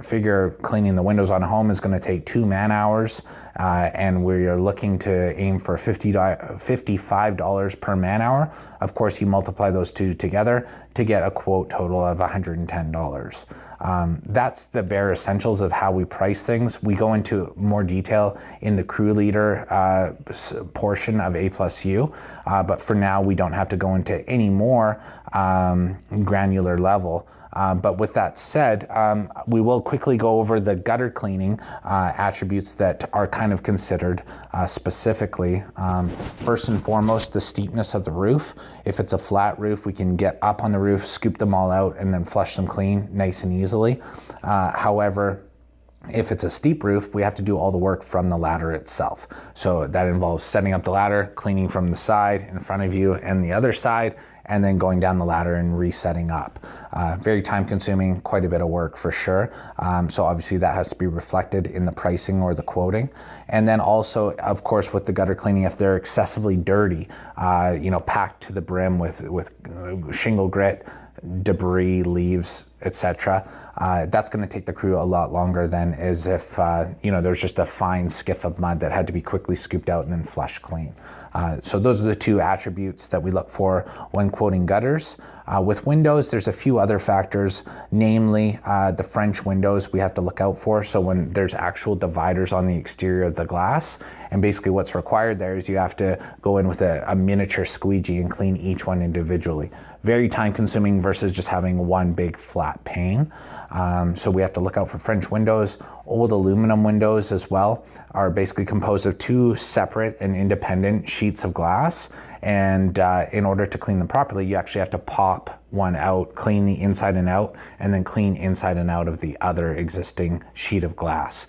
figure cleaning the windows on a home is going to take 2 man hours, and we're looking to aim for $55 per man hour. Of course, you multiply those two together to get a quote total of $110. That's the bare essentials of how we price things. We go into more detail in the crew leader portion of A+U, but for now we don't have to go into any more granular level. But with that said, we will quickly go over the gutter cleaning attributes that are kind of considered specifically. First and foremost, the steepness of the roof. If it's a flat roof, we can get up on the roof, scoop them all out, and then flush them clean nice and easily. However, if it's a steep roof, we have to do all the work from the ladder itself. So that involves setting up the ladder, cleaning from the side, in front of you, and the other side, and then going down the ladder and resetting up. Very time consuming, quite a bit of work for sure. So obviously that has to be reflected in the pricing or the quoting. And then also, of course, with the gutter cleaning, if they're excessively dirty, packed to the brim with shingle grit, debris, leaves, etc., that's going to take the crew a lot longer than as if there's just a fine skiff of mud that had to be quickly scooped out and then flushed clean. So those are the two attributes that we look for when quoting gutters. With windows, there's a few other factors, namely the French windows we have to look out for. So when there's actual dividers on the exterior of the glass, and basically what's required there is you have to go in with a miniature squeegee and clean each one individually. Very time consuming versus just having one big flat pane. So we have to look out for French windows. Old aluminum windows as well are basically composed of two separate and independent sheets of glass. And in order to clean them properly, you actually have to pop one out, clean the inside and out, and then clean inside and out of the other existing sheet of glass.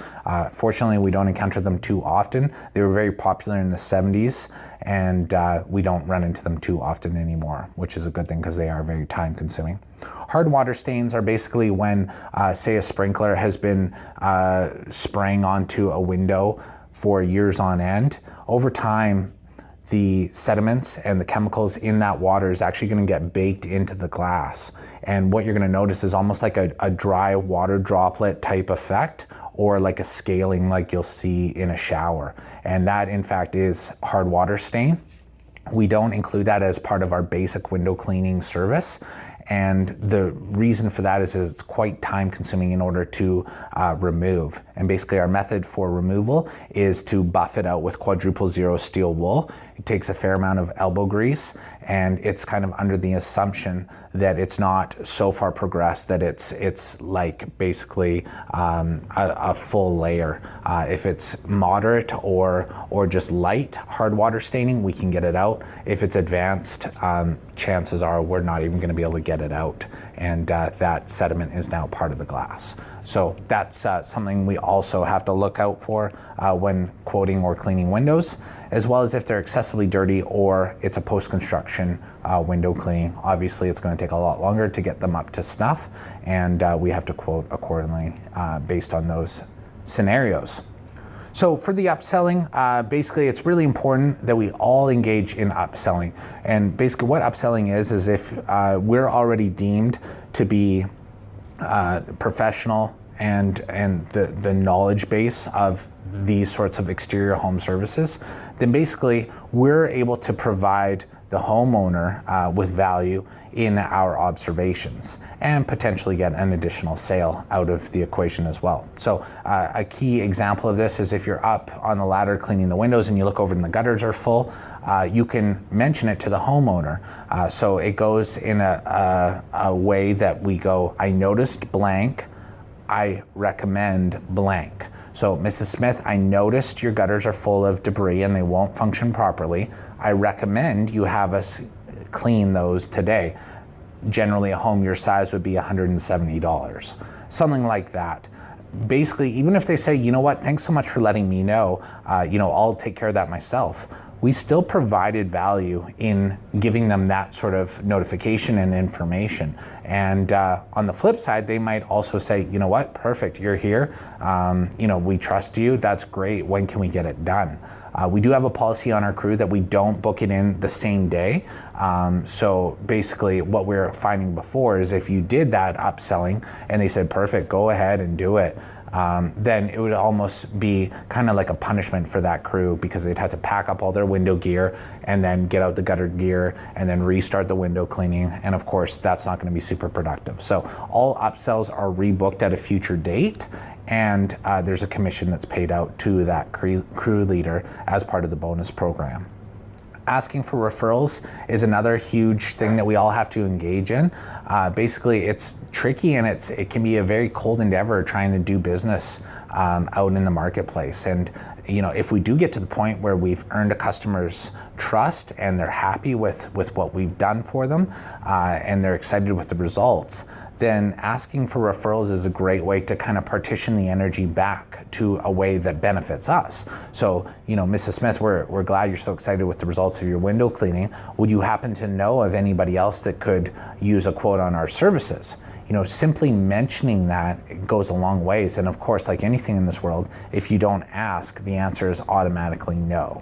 Fortunately, we don't encounter them too often. They were very popular in the 70s, and we don't run into them too often anymore, which is a good thing because they are very time consuming. Hard water stains are basically when, say, a sprinkler has been spraying onto a window for years on end. Over time, the sediments and the chemicals in that water is actually going to get baked into the glass. And what you're going to notice is almost like a dry water droplet type effect, or like a scaling like you'll see in a shower. And that in fact is hard water stain. We don't include that as part of our basic window cleaning service. And the reason for that is it's quite time consuming in order to remove. And basically our method for removal is to buff it out with quadruple zero steel wool. It takes a fair amount of elbow grease, and it's kind of under the assumption that it's not so far progressed that it's like basically a full layer. If it's moderate or just light hard water staining, we can get it out. If it's advanced, chances are we're not even going to be able to get it out, and that sediment is now part of the glass. So that's something we also have to look out for when quoting or cleaning windows, as well as if they're excessively dirty or it's a post-construction window cleaning. Obviously, it's going to take a lot longer to get them up to snuff, and we have to quote accordingly based on those scenarios. So for the upselling, basically it's really important that we all engage in upselling. And basically what upselling is if we're already deemed to be professional and the knowledge base of these sorts of exterior home services, then basically we're able to provide the homeowner with value in our observations and potentially get an additional sale out of the equation as well. So a key example of this is if you're up on the ladder cleaning the windows and you look over and the gutters are full, you can mention it to the homeowner. So it goes in a way that we go, I noticed blank, I recommend blank. So Mrs. Smith, I noticed your gutters are full of debris and they won't function properly. I recommend you have us clean those today. Generally a home your size would be $170, something like that. Basically, even if they say, you know what, thanks so much for letting me know, I'll take care of that myself. We still provided value in giving them that sort of notification and information. And on the flip side, they might also say, you know what, perfect, you're here. We trust you, that's great, when can we get it done? We do have a policy on our crew that we don't book it in the same day. So basically what we're finding before is if you did that upselling and they said, perfect, go ahead and do it, then it would almost be kind of like a punishment for that crew, because they'd have to pack up all their window gear and then get out the gutter gear and then restart the window cleaning. And of course, that's not going to be super productive. So all upsells are rebooked at a future date, and there's a commission that's paid out to that crew leader as part of the bonus program. Asking for referrals is another huge thing that we all have to engage in. Basically, it's tricky, and it can be a very cold endeavor trying to do business out in the marketplace. And if we do get to the point where we've earned a customer's trust and they're happy with what we've done for them, and they're excited with the results, then asking for referrals is a great way to kind of partition the energy back to a way that benefits us. So, Mrs. Smith, we're glad you're so excited with the results of your window cleaning. Would you happen to know of anybody else that could use a quote on our services? Simply mentioning that goes a long ways. And of course, like anything in this world, if you don't ask, the answer is automatically no.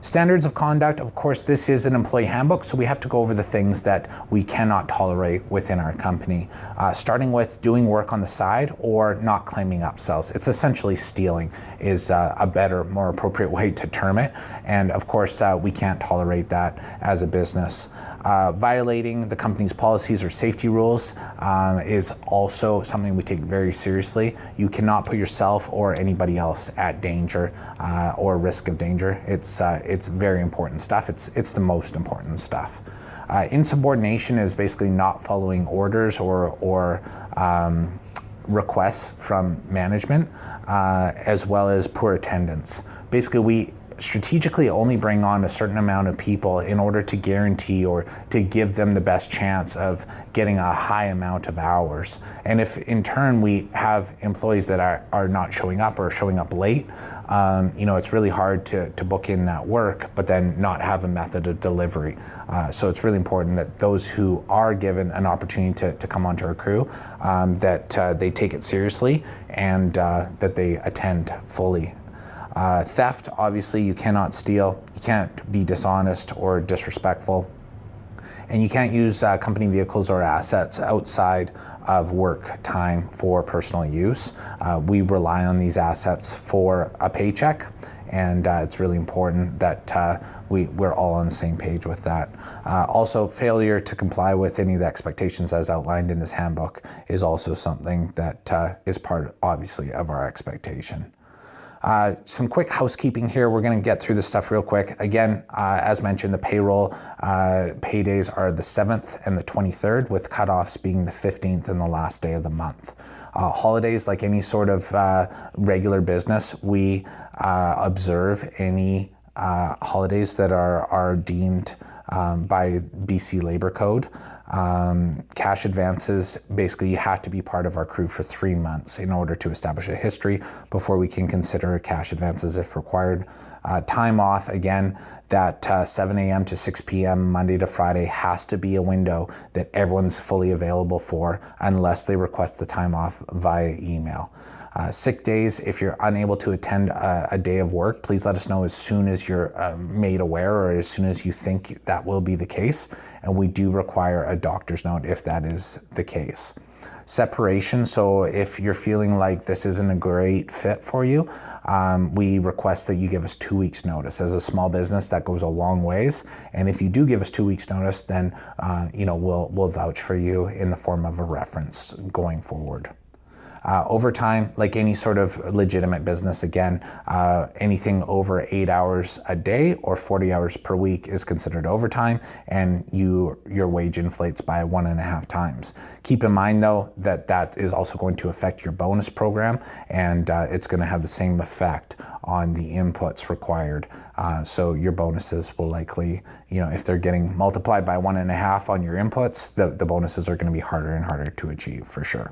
Standards of conduct, of course, this is an employee handbook, so we have to go over the things that we cannot tolerate within our company, starting with doing work on the side or not claiming upsells. It's essentially stealing is a better, more appropriate way to term it. And of course, we can't tolerate that as a business. Violating the company's policies or safety rules is also something we take very seriously. You cannot put yourself or anybody else at danger or risk of danger. It's very important stuff. It's the most important stuff. Insubordination is basically not following orders or requests from management, as well as poor attendance. Basically, we strategically only bring on a certain amount of people in order to guarantee or to give them the best chance of getting a high amount of hours. And if in turn we have employees that are not showing up or showing up late, it's really hard to book in that work, but then not have a method of delivery. So it's really important that those who are given an opportunity to come onto our crew, that they take it seriously and that they attend fully. Theft, obviously, you cannot steal, you can't be dishonest or disrespectful, and you can't use company vehicles or assets outside of work time for personal use. We rely on these assets for a paycheck, and it's really important that we're all on the same page with that. Also, failure to comply with any of the expectations as outlined in this handbook is also something that is part, obviously, of our expectation. Some quick housekeeping here. We're going to get through this stuff real quick. Again, as mentioned, the payroll paydays are the 7th and the 23rd, with cutoffs being the 15th and the last day of the month. Holidays, like any sort of regular business, we observe any holidays that are deemed by BC Labor Code. Cash advances, basically you have to be part of our crew for 3 months in order to establish a history before we can consider cash advances if required. Time off, again, that 7 a.m. to 6 p.m. Monday to Friday has to be a window that everyone's fully available for unless they request the time off via email. Sick days, if you're unable to attend a day of work, please let us know as soon as you're made aware or as soon as you think that will be the case. And we do require a doctor's note if that is the case. Separation, so if you're feeling like this isn't a great fit for you, we request that you give us 2 weeks notice. As a small business, that goes a long ways. And if you do give us 2 weeks notice, then we'll vouch for you in the form of a reference going forward. Overtime, like any sort of legitimate business, again, anything over 8 hours a day or 40 hours per week is considered overtime, and your wage inflates by 1.5 times. Keep in mind, though, that is also going to affect your bonus program, and it's going to have the same effect on the inputs required. So your bonuses will likely, if they're getting multiplied by 1.5 on your inputs, the bonuses are going to be harder and harder to achieve for sure.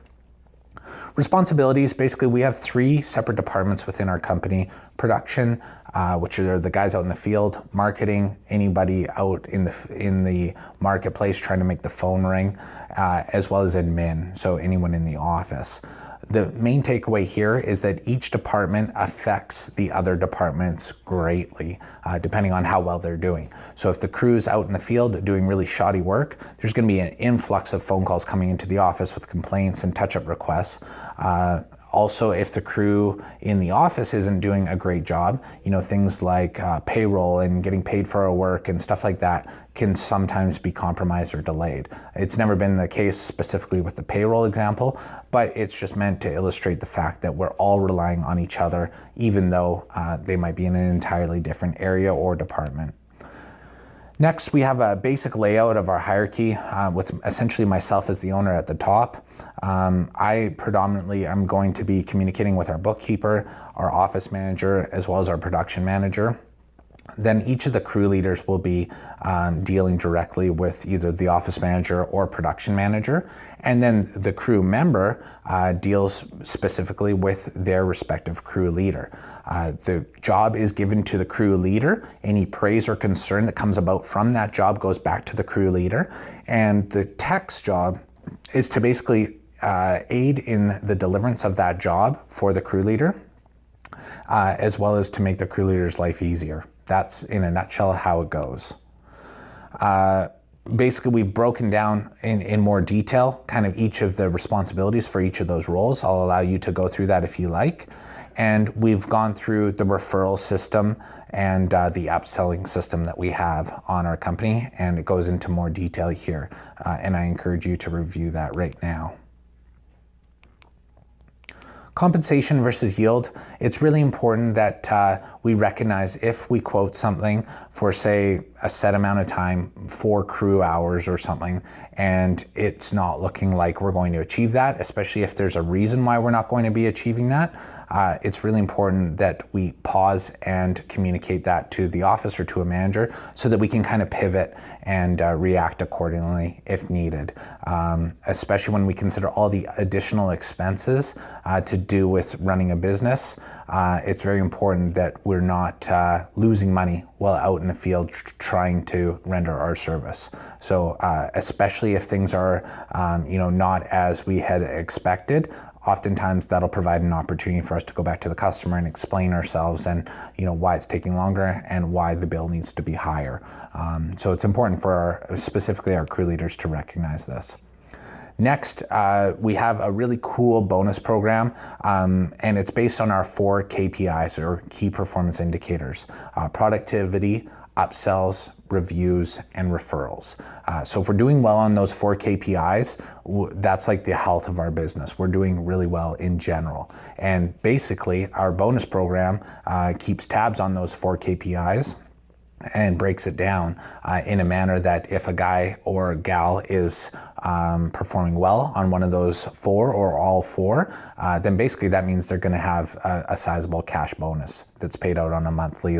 Responsibilities, basically we have 3 separate departments within our company. Production, which are the guys out in the field. Marketing, anybody out in the marketplace trying to make the phone ring, as well as admin, so anyone in the office. The main takeaway here is that each department affects the other departments greatly, depending on how well they're doing. So if the crew's out in the field doing really shoddy work, there's going to be an influx of phone calls coming into the office with complaints and touch-up requests. Also, if the crew in the office isn't doing a great job, things like payroll and getting paid for our work and stuff like that can sometimes be compromised or delayed. It's never been the case specifically with the payroll example, but it's just meant to illustrate the fact that we're all relying on each other, even though they might be in an entirely different area or department. Next, we have a basic layout of our hierarchy with essentially myself as the owner at the top. I predominantly am going to be communicating with our bookkeeper, our office manager, as well as our production manager. Then each of the crew leaders will be dealing directly with either the office manager or production manager. And then the crew member deals specifically with their respective crew leader. The job is given to the crew leader. Any praise or concern that comes about from that job goes back to the crew leader. And the tech's job is to basically aid in the deliverance of that job for the crew leader, as well as to make the crew leader's life easier. That's in a nutshell how it goes. Basically, we've broken down in more detail kind of each of the responsibilities for each of those roles. I'll allow you to go through that if you like. And we've gone through the referral system and the upselling system that we have on our company, and it goes into more detail here. And I encourage you to review that right now. Compensation versus yield. It's really important that we recognize if we quote something for, say, a set amount of time, 4 crew hours or something, and it's not looking like we're going to achieve that, especially if there's a reason why we're not going to be achieving that. It's really important that we pause and communicate that to the office or to a manager so that we can kind of pivot and react accordingly if needed, especially when we consider all the additional expenses to do with running a business. It's very important that we're not losing money while out in the field trying to render our service. So especially if things are not as we had expected, oftentimes that'll provide an opportunity for us to go back to the customer and explain ourselves and why it's taking longer and why the bill needs to be higher. So it's important for specifically our crew leaders to recognize this. Next, we have a really cool bonus program, and it's based on our 4 KPIs or key performance indicators: productivity, upsells, reviews, and referrals. So if we're doing well on those 4 KPIs, that's like the health of our business. We're doing really well in general. And basically, our bonus program keeps tabs on those 4 KPIs and breaks it down in a manner that if a guy or a gal is performing well on one of those 4 or all 4, then basically that means they're going to have a sizable cash bonus that's paid out on a monthly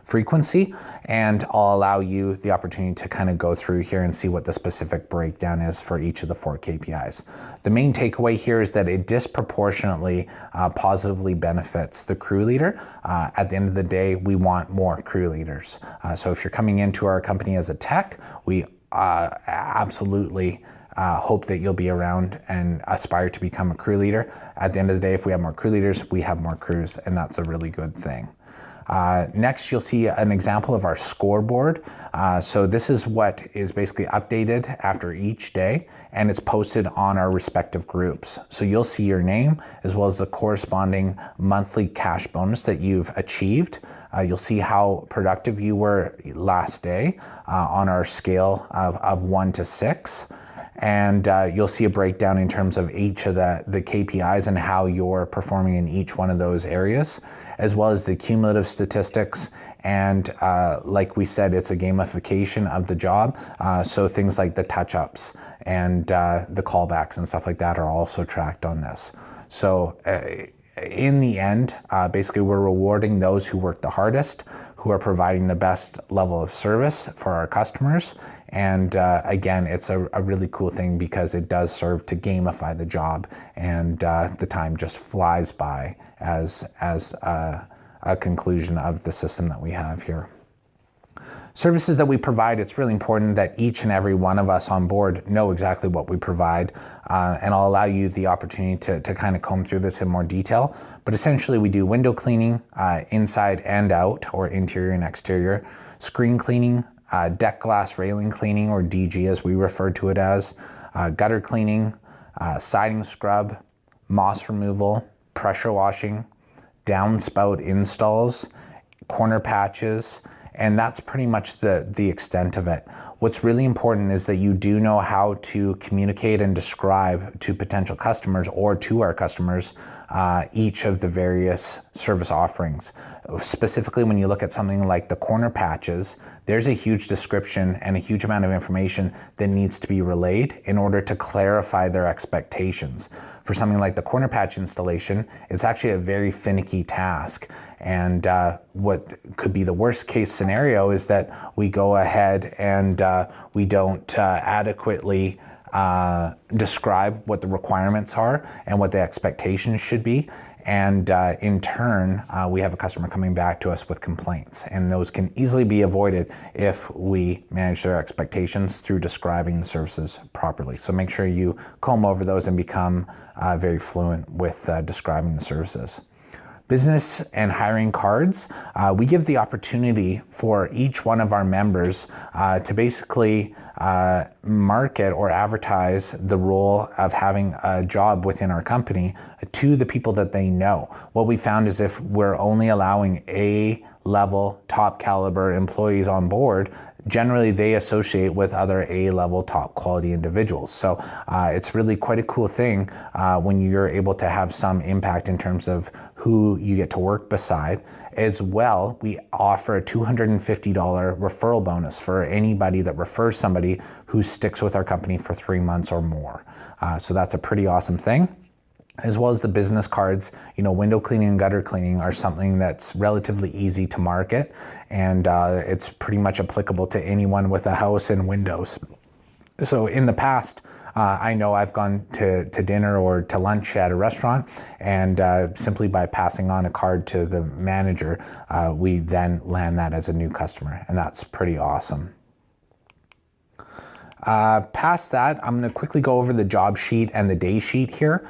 frequency. And I'll allow you the opportunity to kind of go through here and see what the specific breakdown is for each of the 4 KPIs. The main takeaway here is that it disproportionately positively benefits the crew leader. At the end of the day, we want more crew leaders. So if you're coming into our company as a tech, we absolutely hope that you'll be around and aspire to become a crew leader. At the end of the day, if we have more crew leaders, we have more crews, and that's a really good thing. Next, you'll see an example of our scoreboard. So this is what is basically updated after each day, and it's posted on our respective groups. So you'll see your name as well as the corresponding monthly cash bonus that you've achieved. You'll see how productive you were last day on our scale of 1 to 6. And you'll see a breakdown in terms of each of the KPIs and how you're performing in each one of those areas, as well as the cumulative statistics. And like we said, it's a gamification of the job. So things like the touch-ups and the callbacks and stuff like that are also tracked on this. So in the end, basically we're rewarding those who work the hardest, who are providing the best level of service for our customers. And again, it's a really cool thing because it does serve to gamify the job, and the time just flies by as a conclusion of the system that we have here. Services that we provide, it's really important that each and every one of us on board know exactly what we provide, and I'll allow you the opportunity to kind of comb through this in more detail. But essentially we do window cleaning, inside and out, or interior and exterior, screen cleaning, deck glass railing cleaning, or DG as we refer to it as, gutter cleaning, siding scrub, moss removal, pressure washing, downspout installs, corner patches, and that's pretty much the extent of it. What's really important is that you do know how to communicate and describe to potential customers or to our customers each of the various service offerings. Specifically, when you look at something like the corner patches, there's a huge description and a huge amount of information that needs to be relayed in order to clarify their expectations. For something like the corner patch installation, it's actually a very finicky task. And what could be the worst case scenario is that we go ahead and we don't adequately describe what the requirements are and what the expectations should be. And in turn, we have a customer coming back to us with complaints. And those can easily be avoided if we manage their expectations through describing the services properly. So make sure you comb over those and become very fluent with describing the services. Business and hiring cards, we give the opportunity for each one of our members to basically market or advertise the role of having a job within our company to the people that they know. What we found is if we're only allowing A-level, top caliber employees on board, generally they associate with other A-level top quality individuals. So it's really quite a cool thing when you're able to have some impact in terms of who you get to work beside. As well, we offer a $250 referral bonus for anybody that refers somebody who sticks with our company for 3 months or more. So that's a pretty awesome thing. As well as the business cards, window cleaning and gutter cleaning are something that's relatively easy to market, and it's pretty much applicable to anyone with a house and windows. So in the past, I know I've gone to dinner or to lunch at a restaurant, and simply by passing on a card to the manager, we then land that as a new customer, and that's pretty awesome. Past that, I'm going to quickly go over the job sheet and the day sheet here.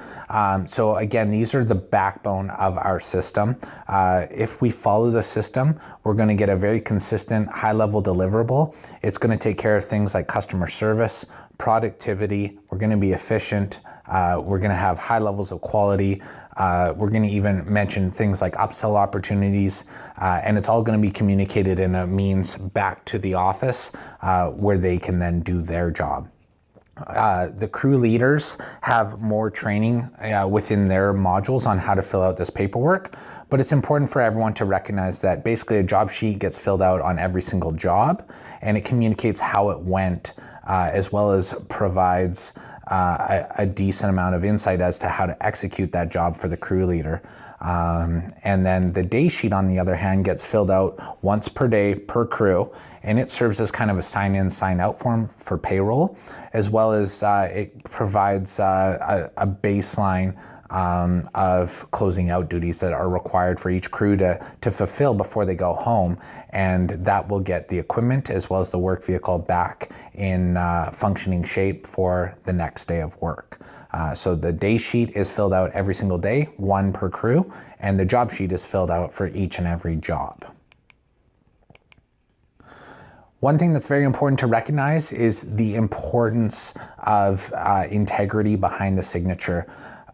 So again, these are the backbone of our system. If we follow the system, we're going to get a very consistent high-level deliverable. It's going to take care of things like customer service, productivity. We're going to be efficient. We're going to have high levels of quality. We're going to even mention things like upsell opportunities, and it's all going to be communicated in a means back to the office where they can then do their job. The crew leaders have more training within their modules on how to fill out this paperwork, but it's important for everyone to recognize that basically a job sheet gets filled out on every single job, and it communicates how it went, as well as provides a decent amount of insight as to how to execute that job for the crew leader. And then the day sheet, on the other hand, gets filled out once per day per crew, and it serves as kind of a sign-in, sign-out form for payroll, as well as it provides a baseline of closing out duties that are required for each crew to fulfill before they go home, and that will get the equipment as well as the work vehicle back in functioning shape for the next day of work. So the day sheet is filled out every single day, one per crew, and the job sheet is filled out for each and every job. One thing that's very important to recognize is the importance of integrity behind the signature.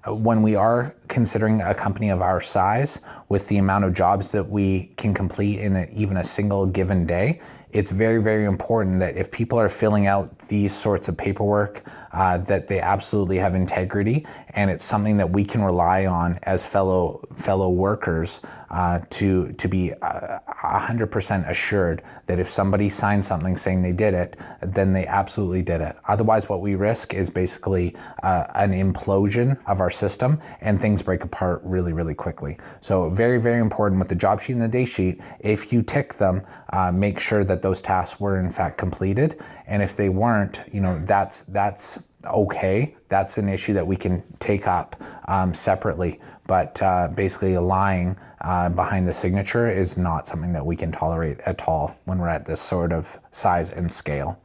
When we are considering a company of our size, with the amount of jobs that we can complete in even a single given day, it's very, very important that if people are filling out these sorts of paperwork, that they absolutely have integrity, and it's something that we can rely on as fellow workers to be 100% assured that if somebody signs something saying they did it, then they absolutely did it. Otherwise, what we risk is basically an implosion of our system, and things break apart really, really quickly. So very, very important with the job sheet and the day sheet. If you tick them, make sure that those tasks were in fact completed, and if they weren't, that's okay. That's an issue that we can take up separately, but basically lying behind the signature is not something that we can tolerate at all when we're at this sort of size and scale.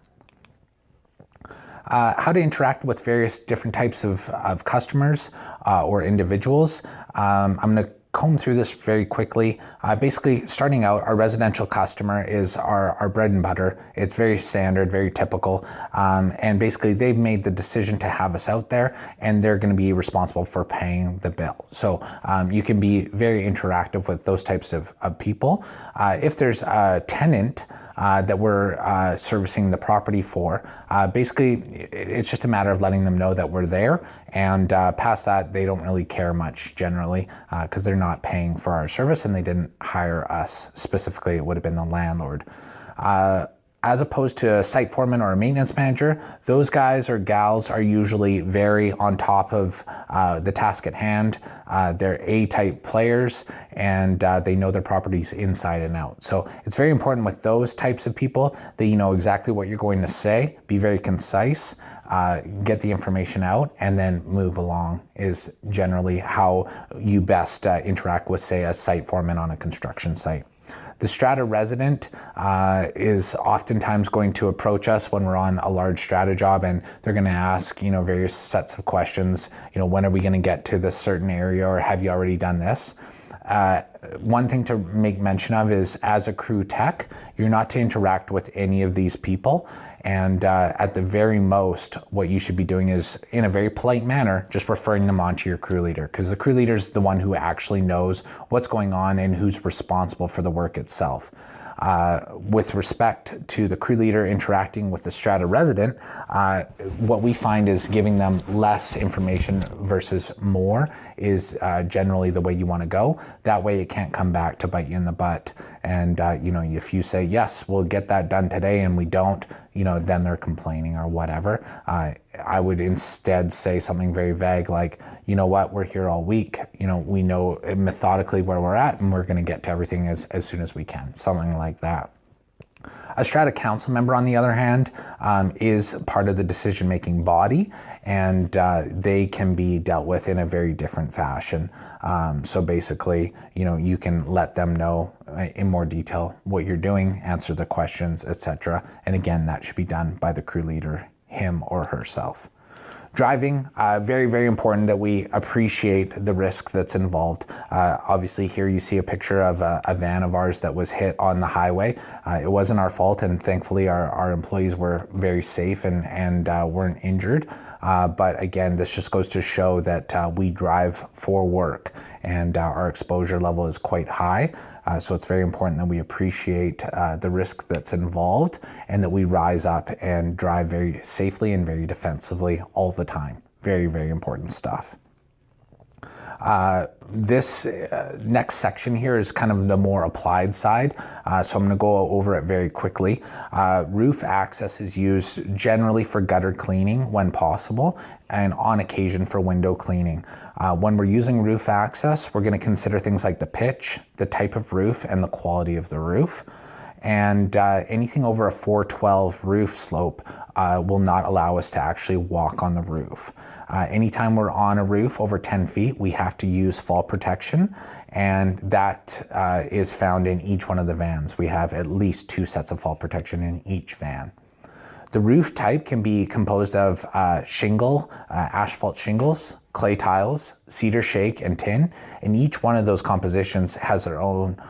How to interact with various different types of customers or individuals. I'm going to comb through this very quickly. Basically, starting out, our residential customer is our bread and butter. It's very standard, very typical, and basically they've made the decision to have us out there, and they're going to be responsible for paying the bill. So you can be very interactive with those types of people. If there's a tenant that we're servicing the property for. Basically, it's just a matter of letting them know that we're there, and past that, they don't really care much generally because they're not paying for our service and they didn't hire us specifically. It would have been the landlord. As opposed to a site foreman or a maintenance manager, those guys or gals are usually very on top of the task at hand. They're A-type players, and they know their properties inside and out. So it's very important with those types of people that you know exactly what you're going to say, be very concise, get the information out, and then move along is generally how you best interact with, say, a site foreman on a construction site. The strata resident is oftentimes going to approach us when we're on a large strata job, and they're going to ask, you know, various sets of questions. You know, when are we going to get to this certain area, or have you already done this? One thing to make mention of is, as a crew tech, you're not to interact with any of these people. And at the very most, what you should be doing is, in a very polite manner, just referring them on to your crew leader, because the crew leader is the one who actually knows what's going on and who's responsible for the work itself. With respect to the crew leader interacting with the strata resident, what we find is giving them less information versus more is generally the way you want to go. That way it can't come back to bite you in the butt. And you know, if you say, yes, we'll get that done today, and we don't, you know, then they're complaining or whatever. I would instead say something very vague like, you know what, we're here all week. You know, we know methodically where we're at, and we're going to get to everything as soon as we can. Something like that. A strata council member, on the other hand, is part of the decision-making body, and they can be dealt with in a very different fashion. So basically, you know, you can let them know in more detail what you're doing, answer the questions, etc. And again, that should be done by the crew leader, him or herself. Driving, very, very important that we appreciate the risk that's involved. Obviously here you see a picture of a van of ours that was hit on the highway. It wasn't our fault, and thankfully our employees were very safe and weren't injured. But again, this just goes to show that we drive for work, and our exposure level is quite high. So it's very important that we appreciate the risk that's involved, and that we rise up and drive very safely and very defensively all the time. Very, very important stuff. This next section here is kind of the more applied side, so I'm going to go over it very quickly. Roof access is used generally for gutter cleaning when possible, and on occasion for window cleaning. When we're using roof access, we're going to consider things like the pitch, the type of roof, and the quality of the roof. And anything over a 412 roof slope will not allow us to actually walk on the roof. Anytime we're on a roof over 10 feet, we have to use fall protection, and that is found in each one of the vans. We have at least 2 sets of fall protection in each van. The roof type can be composed of shingle, asphalt shingles, clay tiles, cedar shake, and tin, and each one of those compositions has their own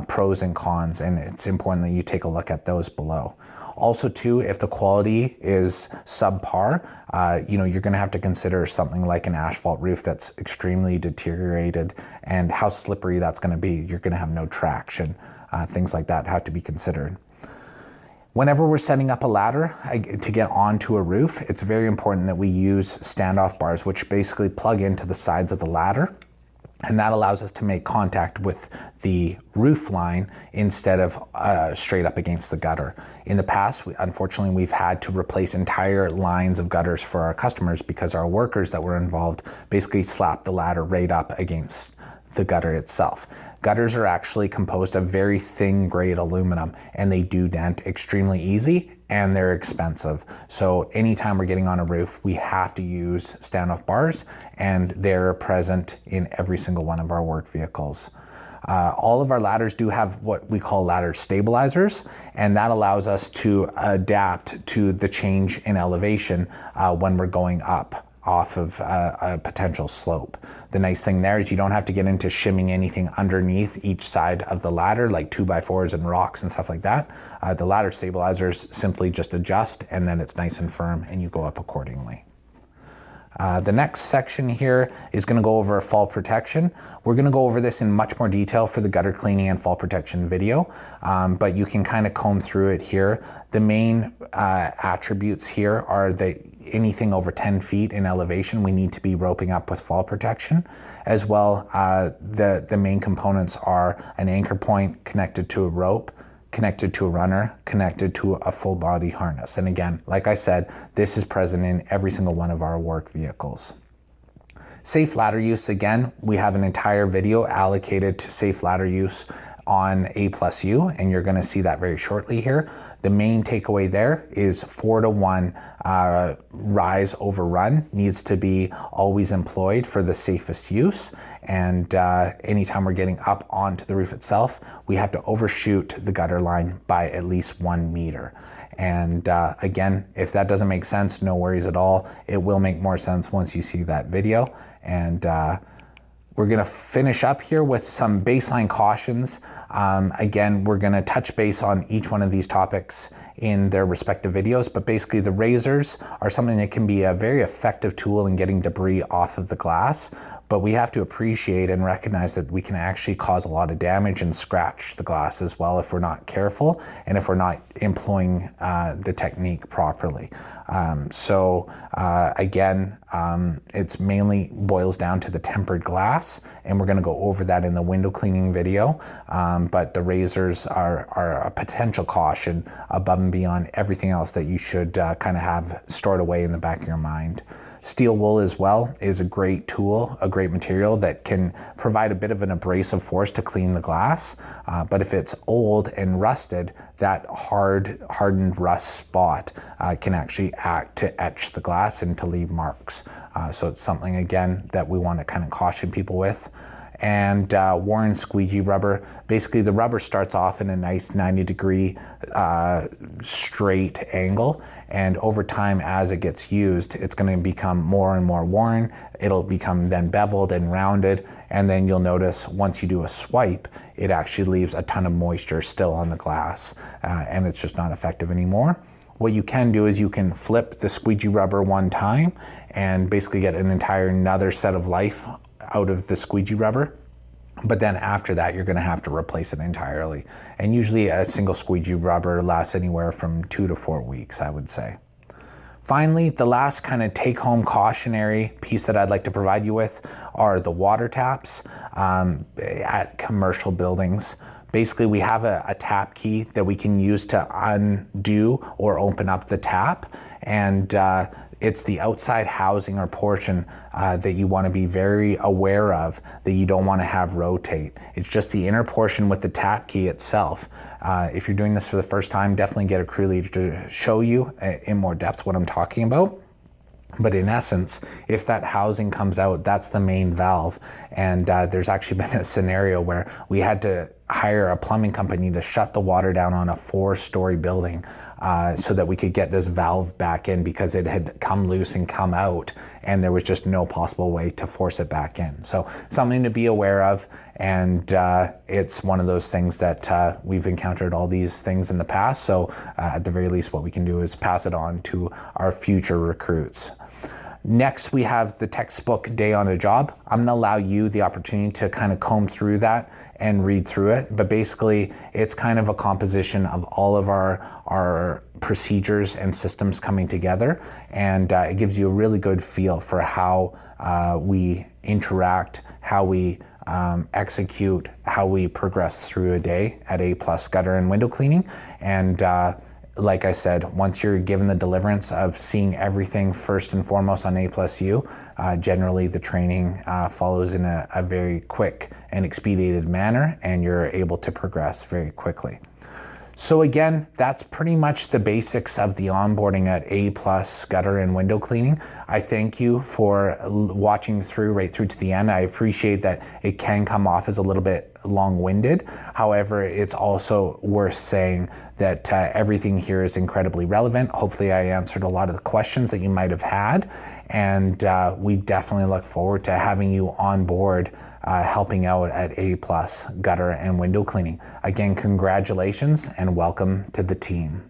pros and cons, and it's important that you take a look at those below. Also too, if the quality is subpar, you know, you're going to have to consider something like an asphalt roof that's extremely deteriorated, and how slippery that's going to be. You're going to have no traction. Things like that have to be considered. Whenever we're setting up a ladder to get onto a roof, it's very important that we use standoff bars, which basically plug into the sides of the ladder. And that allows us to make contact with the roof line instead of straight up against the gutter. In the past, unfortunately, we've had to replace entire lines of gutters for our customers because our workers that were involved basically slapped the ladder right up against the gutter itself. Gutters are actually composed of very thin grade aluminum, and they do dent extremely easy, and they're expensive. So anytime we're getting on a roof, we have to use standoff bars, and they're present in every single one of our work vehicles. All of our ladders do have what we call ladder stabilizers, and that allows us to adapt to the change in elevation when we're going up off of a potential slope. The nice thing there is you don't have to get into shimming anything underneath each side of the ladder, like 2x4s and rocks and stuff like that. The ladder stabilizers simply just adjust, and then it's nice and firm, and you go up accordingly. The next section here is going to go over fall protection. We're going to go over this in much more detail for the gutter cleaning and fall protection video, but you can kind of comb through it here. The main attributes here are that anything over 10 feet in elevation, we need to be roping up with fall protection. As well, the main components are an anchor point connected to a rope, connected to a runner, connected to a full body harness. And again, like I said, this is present in every single one of our work vehicles. Safe ladder use, again, we have an entire video allocated to safe ladder use on A+U, and you're going to see that very shortly here. The main takeaway there is 4-to-1 rise over run needs to be always employed for the safest use. And anytime we're getting up onto the roof itself, we have to overshoot the gutter line by at least 1 meter. And again, if that doesn't make sense, no worries at all. It will make more sense once you see that video. And we're going to finish up here with some baseline cautions. Again, we're going to touch base on each one of these topics in their respective videos, but basically the razors are something that can be a very effective tool in getting debris off of the glass, but we have to appreciate and recognize that we can actually cause a lot of damage and scratch the glass as well if we're not careful and if we're not employing the technique properly. Again, it's mainly boils down to the tempered glass, and we're going to go over that in the window cleaning video, but the razors are a potential caution above and beyond everything else that you should kind of have stored away in the back of your mind. Steel wool as well is a great tool, a great material that can provide a bit of an abrasive force to clean the glass. But if it's old and rusted, that hardened rust spot can actually act to etch the glass and to leave marks. So it's something, again, that we want to kind of caution people with. And Warren squeegee rubber, basically the rubber starts off in a nice 90-degree straight angle, and over time as it gets used, it's going to become more and more worn. It'll become then beveled and rounded, and then you'll notice once you do a swipe, it actually leaves a ton of moisture still on the glass, and it's just not effective anymore. What you can do is you can flip the squeegee rubber one time and basically get an entire another set of life out of the squeegee rubber, but then after that you're going to have to replace it entirely, and usually a single squeegee rubber lasts anywhere from 2 to 4 weeks, I would say. Finally, the last kind of take-home cautionary piece that I'd like to provide you with are the water taps at commercial buildings. Basically, we have a tap key that we can use to undo or open up the tap, and it's the outside housing or portion that you want to be very aware of, that you don't want to have rotate. It's just the inner portion with the tap key itself. If you're doing this for the first time, definitely get a crew leader to show you in more depth what I'm talking about. But in essence, if that housing comes out, that's the main valve. And there's actually been a scenario where we had to hire a plumbing company to shut the water down on a 4-story building so that we could get this valve back in, because it had come loose and come out, and there was just no possible way to force it back in. So something to be aware of, and it's one of those things that we've encountered all these things in the past. So at the very least, what we can do is pass it on to our future recruits. Next, we have the textbook Day on a Job. I'm going to allow you the opportunity to kind of comb through that and read through it. But basically, it's kind of a composition of all of our procedures and systems coming together. And it gives you a really good feel for how we interact, how we execute, how we progress through a day at A+ Gutter and Window Cleaning. And like I said, once you're given the deliverance of seeing everything first and foremost on A+U, generally the training follows in a very quick and expedited manner, and you're able to progress very quickly. So again, that's pretty much the basics of the onboarding at A+ Gutter and Window Cleaning. I thank you for watching through right through to the end. I appreciate that it can come off as a little bit long-winded. However, it's also worth saying that everything here is incredibly relevant. Hopefully I answered a lot of the questions that you might have had, and we definitely look forward to having you on board helping out at A+ Gutter and Window Cleaning. Again, congratulations and welcome to the team.